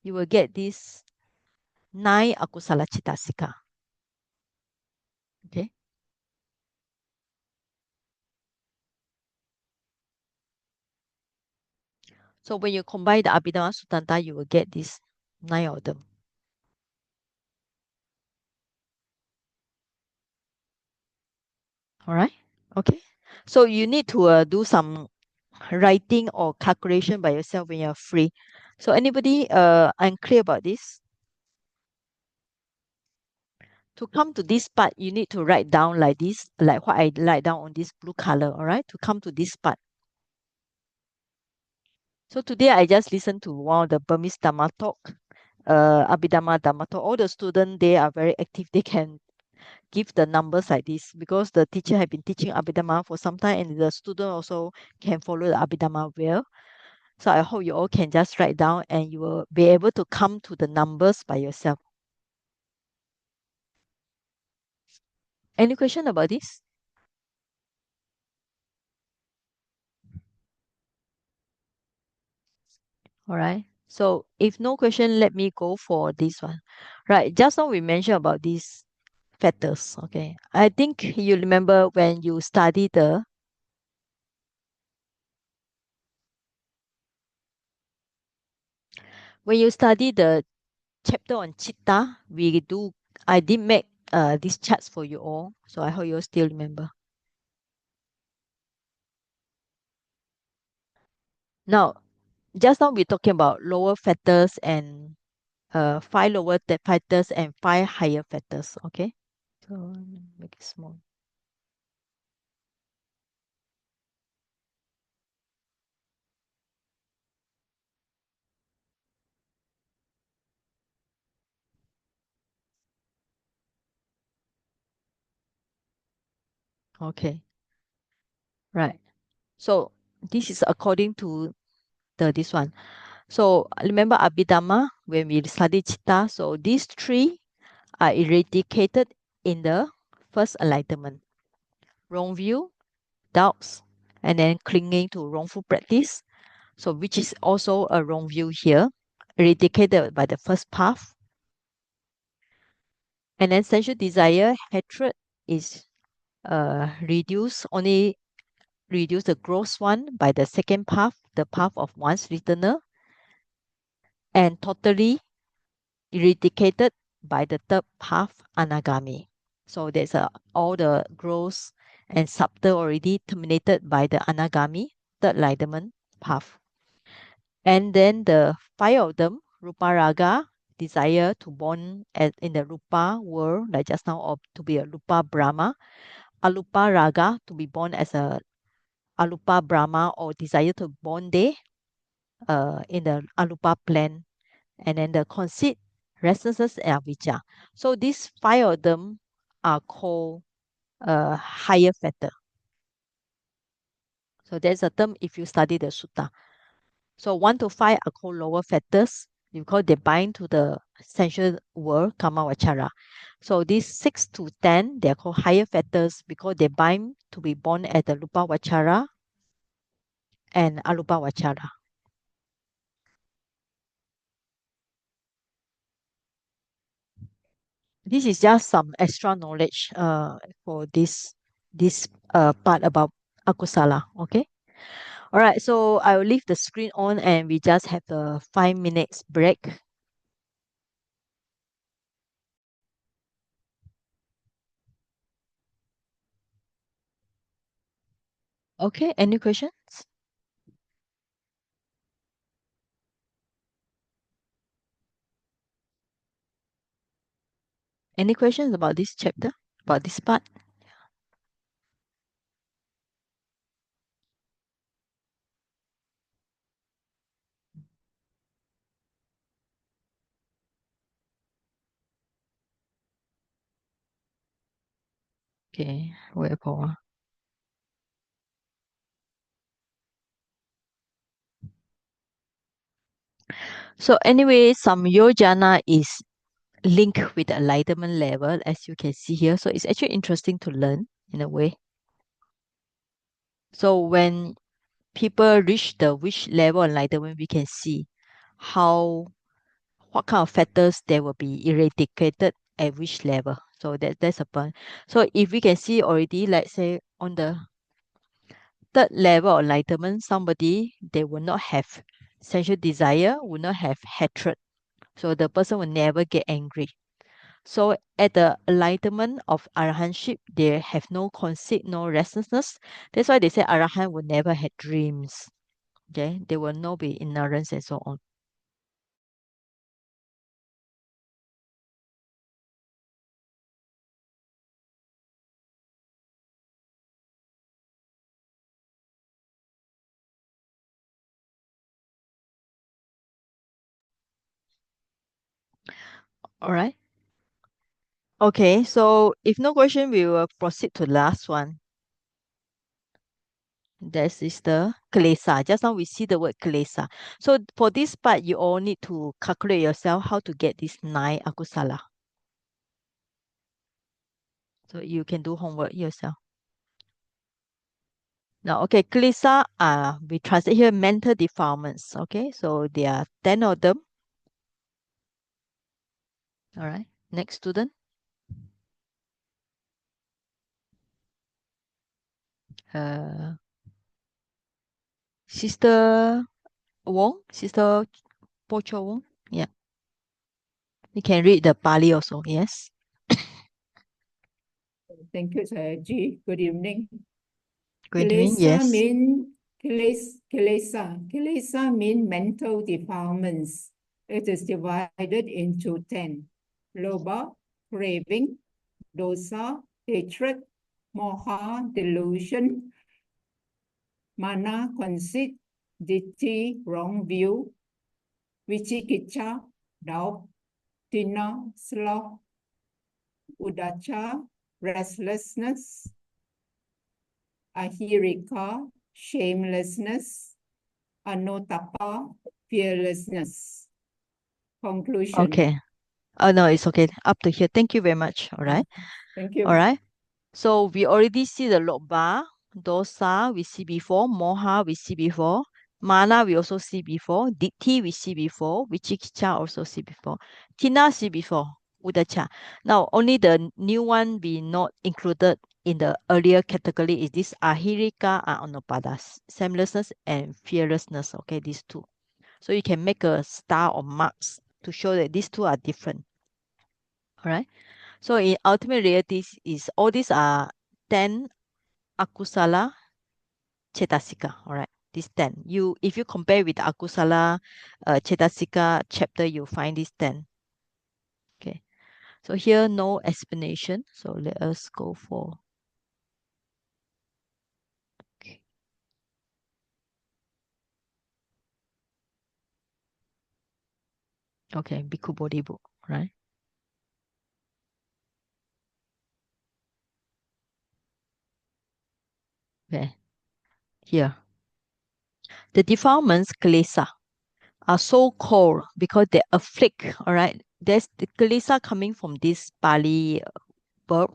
this 9 akusala Chetasika. Okay. So when you combine the Abhidhamma Sutanta, you will get these 9 of them. All right. Okay. So you need to do some writing or calculation by yourself when you're free. So anybody unclear about this? To come to this part, you need to write down like this, like what I write down on this blue color. All right. To come to this part. So today I just listened to one of the Burmese Dhamma talk, Abhidhamma Dhamma talk. All the students, they are very active. They can give the numbers like this because the teacher have been teaching Abhidhamma for some time and the student also can follow the Abhidhamma well. So I hope you all can just write down and you will be able to come to the numbers by yourself. Any question about this? All right. So if no question, let me go for this one. Right. Just now we mentioned about these fetters. Okay. I think you remember when you study the chapter on chitta, I did make these charts for you all. So I hope you all still remember. Now, just now we're talking about lower fetters and 5 lower fetters and 5 higher fetters. Okay. So make it small. Okay. Right. So this is according to this one. So remember Abhidhamma when we study chitta. So these 3 are eradicated in the first enlightenment. Wrong view, doubts, and then clinging to wrongful practice. So which is also a wrong view here, eradicated by the first path. And then sensual desire, hatred is only reduce the gross one by the second path. the path of one's returner, and totally eradicated by the third path, anagami. So there's all the gross and subtle already terminated by the anagami, third enlightenment path. And then the five of them, rupa raga, desire to born in the rupa world, like just now, or to be a rupa brahma, alupa raga, to be born as a alupa brahma or desire to born there in the alupa plane, and then the conceit, restlessness, and avijja. So these five of them are called higher fetter. So there's a term if you study the sutta. So 1 to 5 are called lower fetters because they bind to the sensual world, kama vachara. So these 6 to 10, they are called higher fetters because they bind to be born at the rupa vachara and alupa vachara. This is just some extra knowledge for this part about akusala. Okay. All right. So I will leave the screen on and we just have a 5 minutes break. Okay. Any questions? Any questions about this chapter, about this part? Okay, wait for a while. So anyway, Samyojana is linked with the enlightenment level, as you can see here. So it's actually interesting to learn in a way. So when people reach the which level of enlightenment, we can see what kind of factors they will be eradicated at which level. So that's a point. So if we can see already, let's say on the third level of enlightenment, somebody they will not have sensual desire, will not have hatred. So the person will never get angry. So at the enlightenment of arahantship, they have no conceit, no restlessness. That's why they say arahant will never have dreams. Okay, they will not be ignorance and so on. All right. Okay, so if no question, we will proceed to the last one. That is the klesa. Just now we see the word klesa. So for this part, you all need to calculate yourself how to get this 9 akusala. So you can do homework yourself. Now, okay, klesa we translate here mental defilements. Okay, so there are 10 of them. All right, next student. Sister Wong, Sister Pocho Wong. Yeah. You can read the Pali also, yes. Thank you, Sir G. Good evening. Good evening, yes. Kilesa mean mental defilements. It is divided into 10. Loba, craving, dosa, hatred, moha, delusion, mana, conceit, ditti, wrong view, vichikicha, doubt, tina, sloth, udacha, restlessness, ahirika, shamelessness, anotapa, fearlessness. Conclusion. Okay. Oh, no, it's okay. Up to here. Thank you very much. All right. Thank you. All right. So we already see the lobba, dosa, we see before, moha, we see before, mana, we also see before, ditti, we see before, vichikicha, also see before, tina, see before, udacha. Now, only the new one we not included in the earlier category is this ahirika and anupadas, shamelessness and fearlessness. Okay, these two. So you can make a star or marks to show that these two are different. All right. So in ultimate realities is all these are 10 akusala cetasika. All right. These 10. If you compare with the akusala cetasika chapter, you find these 10. Okay. So here no explanation. So let us go for okay, Bhikkhu Bodhi book, right? Okay. Here. The defilements, klesa, are so called because they afflict, all right? There's the klesa coming from this Pali verb,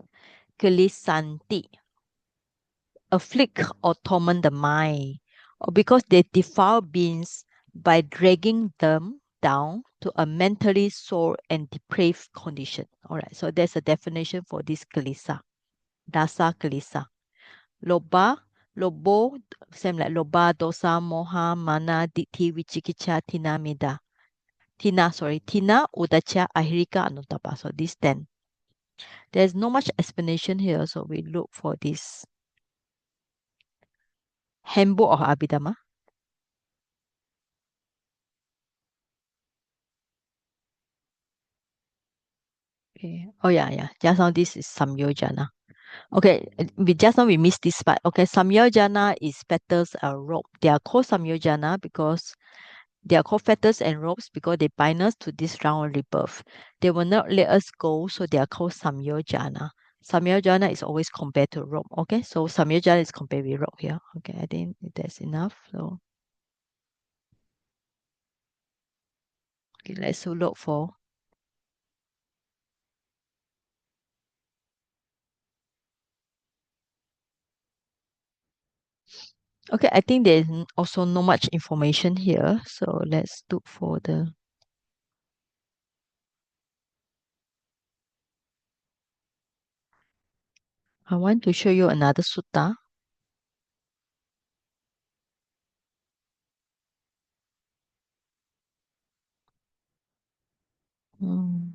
klesanti, afflict or torment the mind, or because they defile beings by dragging them down to a mentally sore and depraved condition. All right, so there's a definition for this klesa, dasa klesa. Lobo, same like loba, dosa, moha, mana, ditti, vichikicha, tina, mida. Tina, udacha, ahirika, anutapa. So these 10. There's no much explanation here, so we look for this handbook of Abhidhamma. Okay. Oh yeah. Just now this is Samyojana. Okay, just now we missed this part. Okay, Samyojana is fetters or rope. They are called Samyojana because they are called fetters and ropes because they bind us to this round rebirth. They will not let us go, so they are called Samyojana. Samyojana is always compared to rope. Okay, so Samyojana is compared with rope here. Okay, I think that's enough. So okay, let's look for okay, I think there's also not much information here. So let's look for the I want to show you another sutta. Hmm.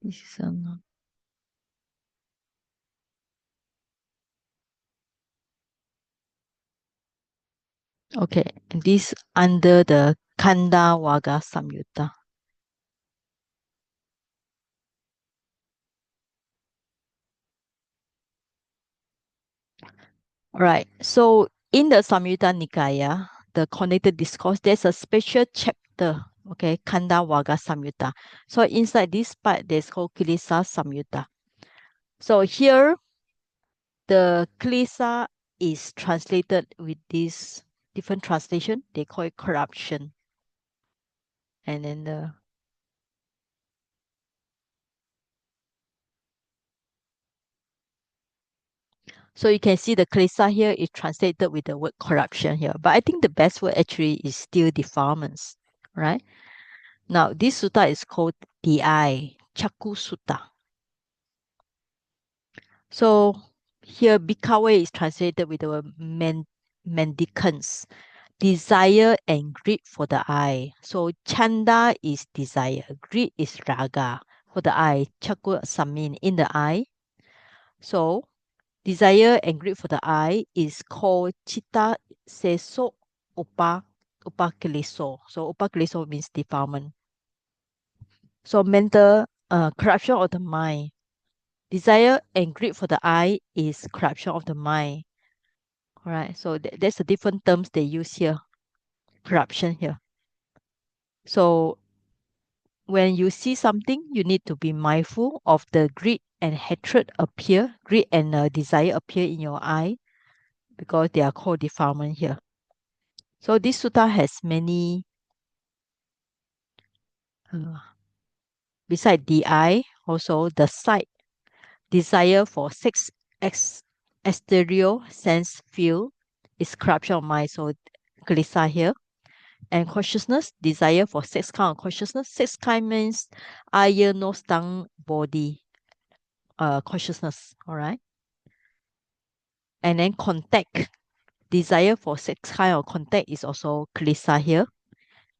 This is okay, this under the Kanda Vaga Samyutta. All right. So in the Samyutta Nikaya, the connected discourse, there's a special chapter, okay, Kanda Vaga Samyutta. So inside this part, there's called Kilesa Samyutta. So here, the Kilesa is translated with this different translation. They call it corruption. And then the so you can see the klesa here is translated with the word corruption here. But I think the best word actually is still defilements, right? Now, this sutta is called Di, Chaku Sutta. So here, Bhikkhave is translated with the word mendicants, desire and greed for the eye. So Chanda is desire, greed is raga for the eye, Chaku Samin in the eye. So desire and greed for the eye is called Chitta Seso Upakiliso. So Upakiliso means defilement. So mental corruption of the mind. Desire and greed for the eye is corruption of the mind. All right. So there's a different terms they use here. Corruption here. So when you see something, you need to be mindful of the greed and hatred appear, greed and desire appear in your eye because they are called defilement here. So this sutta has many, beside the eye, also the sight, desire for six exterior sense feel is corruption of mind. So Kalisa here. And consciousness, desire for six kind of consciousness. Six kind means eye, nose, tongue, body, consciousness. All right. And then contact, desire for six kind of contact is also kilesa here.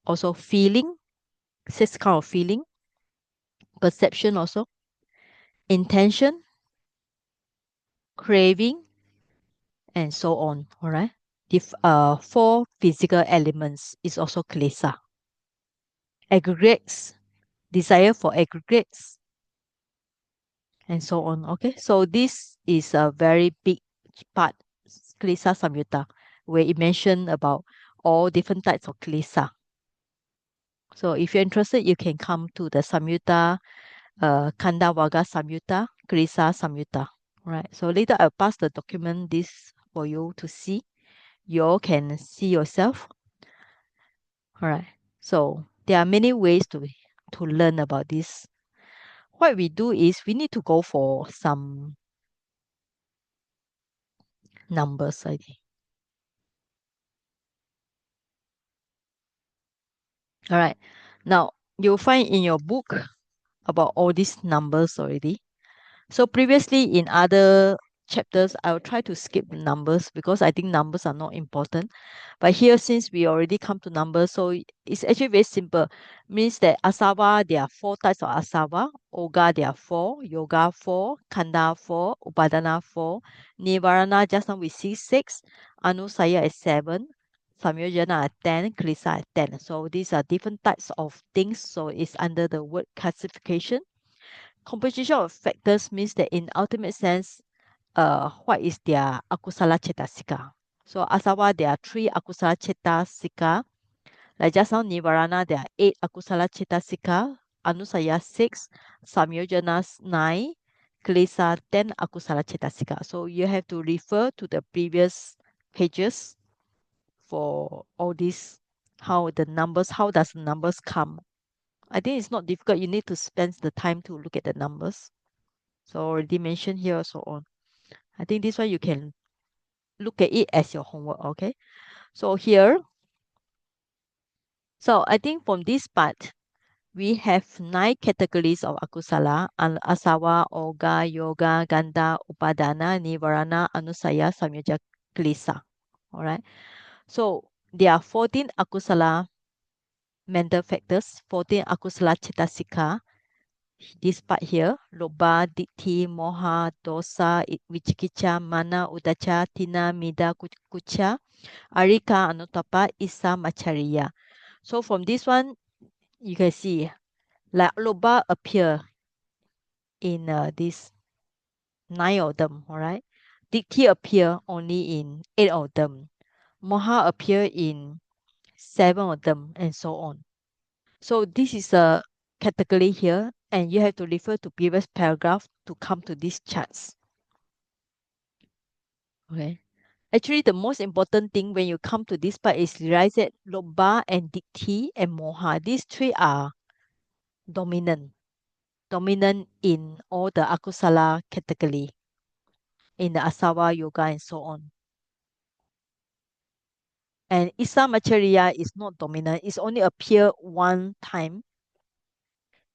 Also feeling, six kind of feeling. Perception also. Intention, craving, and so on. All right. If four physical elements is also kilesa. Aggregates, desire for aggregates, and so on. Okay, so this is a very big part, kilesa samyutta, where it mentioned about all different types of kilesa. So if you're interested, you can come to the samyutta, Kanda Vaga Samyutta, kilesa samyutta. Right. So later I'll pass the document this for you to see. You all can see yourself. All right. So there are many ways to learn about this. What we do is we need to go for some numbers, I think. All right. Now you'll find in your book about all these numbers already. So previously in other chapters, I will try to skip the numbers because I think numbers are not important. But here, since we already come to numbers, so it's actually very simple. Means that asava, there are four types of asava. Oga, there are four. Yoga, four. Kanda, four. Upadana, four. Nivarana, just now we see six. Anusaya is seven. Samyojana are 10. Klisa are 10. So these are different types of things. So it's under the word classification. Composition of factors means that in ultimate sense, what is their akusala cetasika. So asava, there are three akusala cetasika. Like just now, nivarana, there are 8 akusala cetasika. Anusaya 6, samyojana 9, klesa 10 akusala cetasika. So you have to refer to the previous pages for all this, how does the numbers come. I think it's not difficult. You need to spend the time to look at the numbers. So already mentioned here, so on. I think this one you can look at it as your homework, okay? So here, so I think from this part, we have 9 categories of akusala: asawa, oga, yoga, ganda, upadana, nivarana, anusaya, samyoja, klesa. All right. So there are 14 akusala mental factors, 14 akusala cetasika. This part here, loba, ditti, moha, dosa, vichikicha, mana, udacha, tina, mida, kucha, arika, anutapa, isa, machariya. So from this one, you can see like loba appear in this 9 of them, all right? Ditti appear only in 8 of them. Moha appear in 7 of them, and so on. So this is a category here, and you have to refer to previous paragraph to come to these charts. Okay. Actually, the most important thing when you come to this part is realize that loba and ditti and moha, these three are dominant in all the akusala category, in the asava, yoga, and so on. And isa machariya is not dominant. It's only appear one time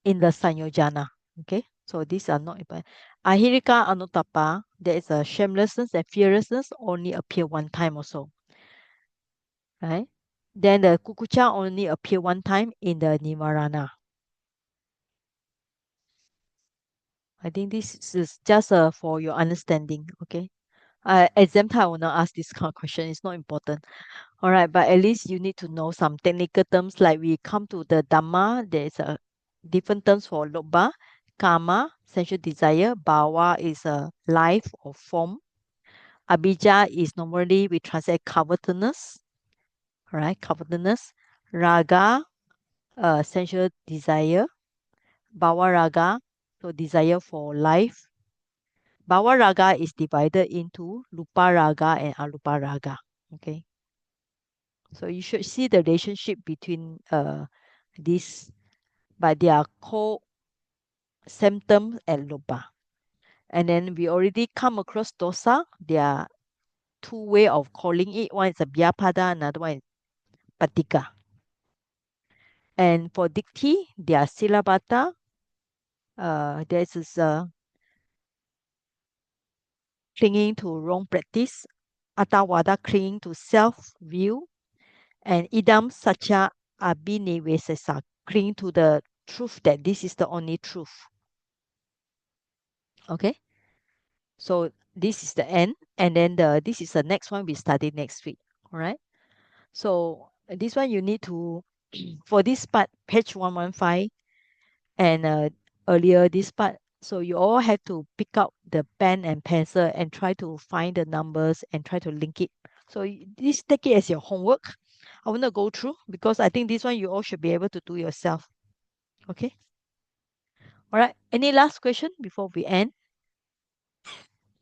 in the sanyojana. Okay, so these are not important. Ahirika anutapa, there is a shamelessness and fearlessness, only appear one time also. Right? Then the kukucha only appear one time in the nivarana. I think this is just for your understanding. Okay. Exam time I will not ask this kind of question. It's not important. All right, but at least you need to know some technical terms. Like we come to the Dhamma, there is a different terms for lobha, karma, sensual desire. Bhava is a life or form. Abhija is normally we translate covetousness. All right, covetousness. Raga, sensual desire. Bhava raga, so desire for life. Bhava raga is divided into lupa raga and alupa raga. Okay. So you should see the relationship between these, but they are called symptoms and lupa. And then we already come across dosa. There are two way of calling it. One is a bhyapada, another one is patika. And for dikti, they are silabata. This is clinging to wrong practice. Atawada, clinging to self-view. And idam sacha abhinivesesa, clinging to the truth that this is the only truth. Okay, so this is the end, and then this is the next one we study next week. All right, so this one you need to for this part, page 115, and earlier this part, so you all have to pick up the pen and pencil and try to find the numbers and try to link it. So this, take it as your homework. I want to go through because I think this one you all should be able to do yourself. Okay. All right. Any last question before we end?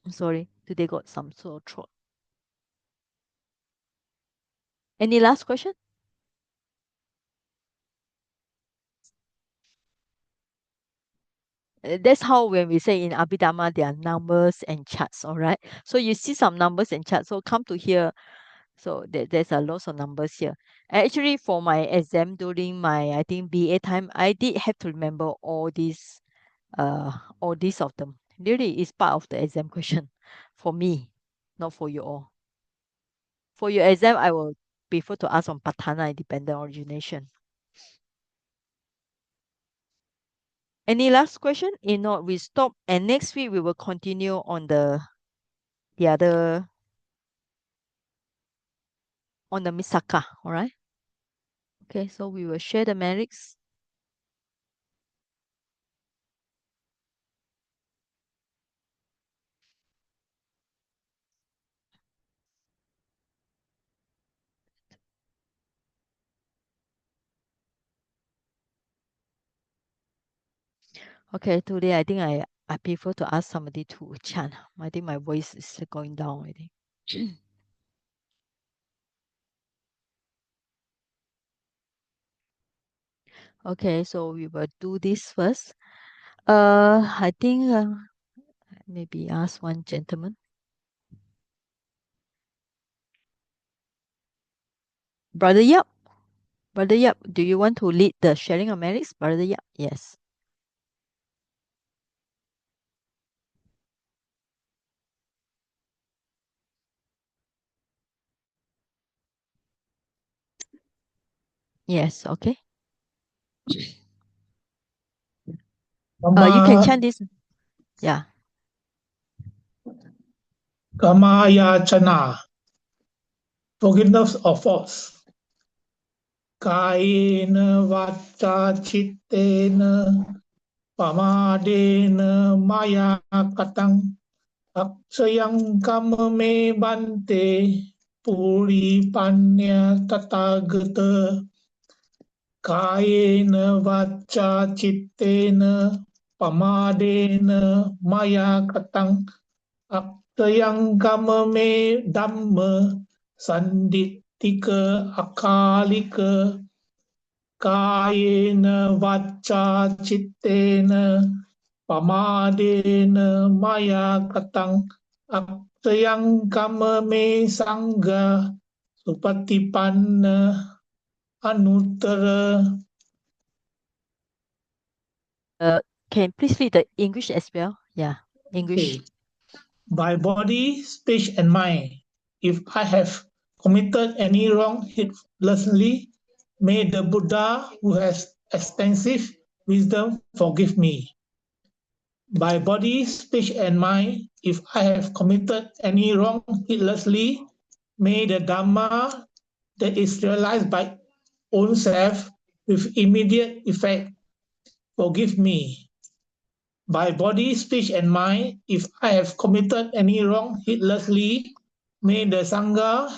I'm sorry, today got some sore throat. Any last question? That's how when we say in Abhidhamma, there are numbers and charts, all right? So you see some numbers and charts. So come to here. So there's a lot of numbers here. Actually, for my exam during my, I think, BA time, I did have to remember all these of them. Really, it's part of the exam question for me, not for you all. For your exam, I will prefer to ask on Patana and dependent origination. Any last question? If not, we stop, and next week we will continue on the other, on the Misaka, all right? Okay, so we will share the merits. Okay, today I think I prefer to ask somebody to chant. I think my voice is going down already. Okay, so we will do this first. I think maybe ask one gentleman. Brother Yap. Brother Yap, do you want to lead the sharing of merits? Brother Yap, yes. Yes, okay. You can chant this. Yeah. Kamayachana, forgiveness of faults. Kayena vacha chittena pamadena maya katang aksayang kamame bante puri panya tatagata. Kayena vacha chittena pamadena maya katang aksayang kamame dhamma sandittika akalika kayena vacha chittena pamadena maya katang aksayang kamame sangha supatipanna anuttara. Can please read the English as well? Yeah, English. Okay. By body, speech, and mind, if I have committed any wrong heedlessly, may the Buddha, who has extensive wisdom, forgive me. By body, speech, and mind, if I have committed any wrong heedlessly, may the Dhamma that is realized by own self with immediate effect forgive me. By body, speech, and mind, if I have committed any wrong heedlessly, may the Sangha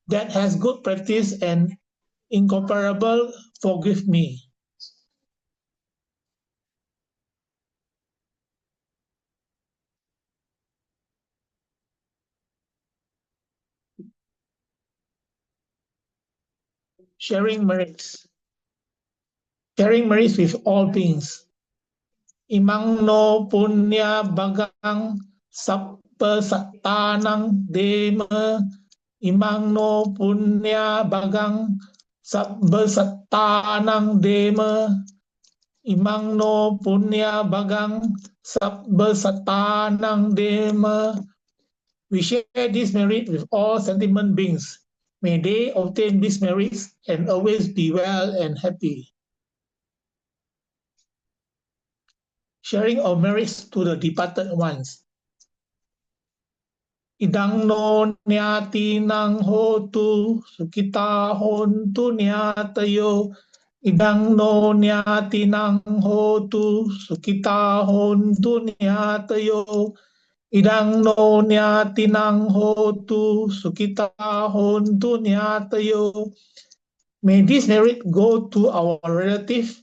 that has good practice and incomparable forgive me. Sharing merits. Sharing merits with all beings. Imang no punya bagang sappa sattanang dema imang no punya bagang Sabba sattanang dema imang no punya bagang sabba sattanang dema. We share this merit with all sentient beings. May they obtain these merits and always be well and happy. Sharing of merits to the departed ones. Idang no nyati nang hotu sukita hontu nyatayo. Idang no nyati nang hotu sukita hontu nyatayo. Idang no nyati nang hotu sukita hontu nyatayo. May this merit go to our relative.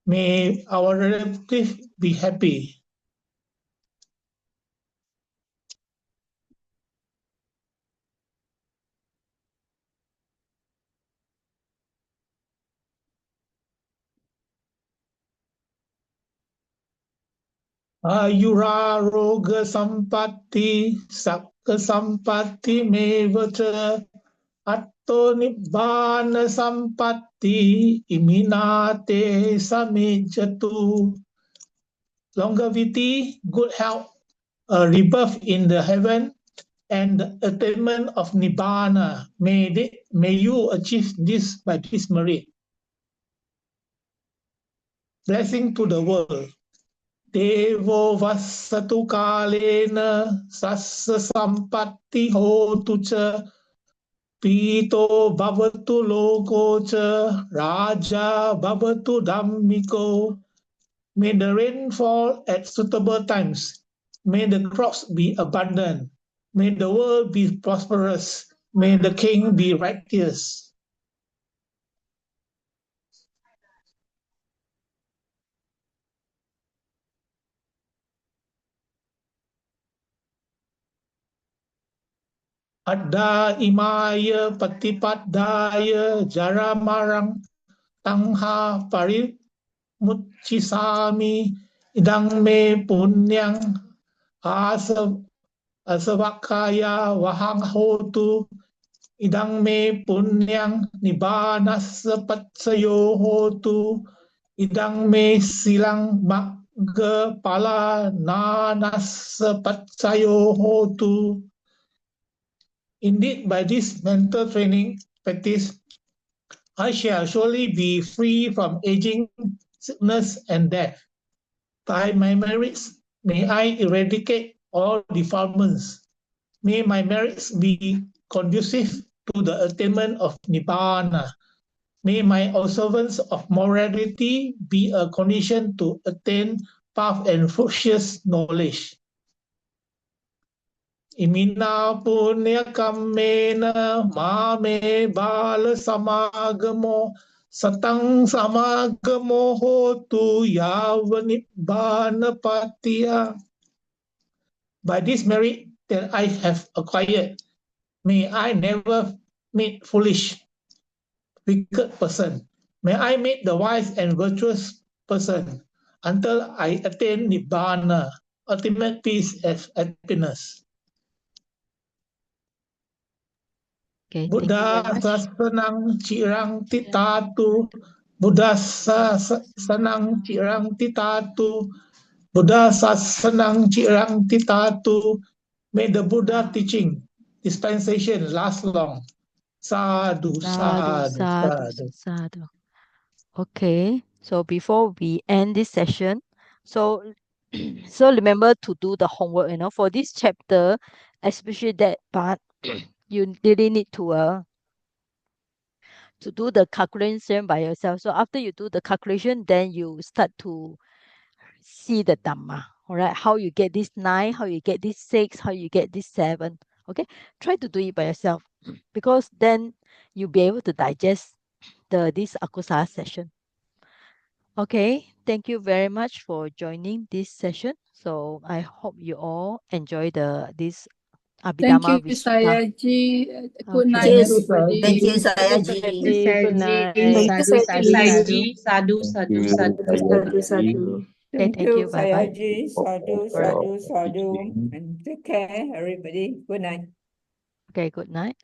May our relative be happy. Ayura roga sampatti sakka sampatti mevata atto nibbana sampatti iminate samijatu. Longevity, good health, a rebirth in the heaven, and the attainment of nibbana. May you achieve this by this merit. Blessing to the world. Devo vassatu kalena sassa sampatti hotu ca pito bhavatu loko ca raja bhavatu dhammiko. May the rain fall at suitable times. May the crops be abundant. May the world be prosperous. May the king be righteous. Adda imaya patipadaya jaramarang tangha parit muchisami idang me punyang asavakaya wahang hotu idang me punyang nibanasa patsayo hotu idang me silang magga pala nanasa patsayo hotu. Indeed, by this mental training practice, I shall surely be free from aging, sickness, and death. By my merits, may I eradicate all defilements. May my merits be conducive to the attainment of Nibbana. May my observance of morality be a condition to attain path and fructious knowledge. Imina punya kamena mame bala samagamo satang samagamo hotu yavanibbana patiya. By this merit that I have acquired, may I never meet foolish, wicked person. May I meet the wise and virtuous person until I attain Nibbana, ultimate peace and happiness. Okay, thank you Buddha very much. sasanang cirang titatu. Buddha sasanang cirang titatu. Buddha sasanang cirang titatu. May the Buddha teaching dispensation last long. Sadhu, Sadhu, sadhu, sadhu, sadhu. sadhu. Okay, so before we end this session, so so remember to do the homework, for this chapter, especially that part, you really need to do the calculation by yourself. So after you do the calculation, then you start to see the Dhamma. All right, how you get this 9, how you get this 6, how you get this 7. Okay, try to do it by yourself because then you'll be able to digest this Akusala session. Okay, thank you very much for joining this session. So I hope you all enjoy this Thank Abhidhamma you, Visuddha. Sayaji. Good night, Yes, everybody. thank you, Thank you, Sayaji. Sayaji. Good night. Thank you, Thank you, Sayaji. Sayaji. Sadhu, sadhu, sadhu. Sadhu, sadhu. Okay, Thank thank you. you, Bye-bye. Sayaji. Sadhu, All right. sadhu, sadhu. And take care, everybody. Good night. Okay, good night.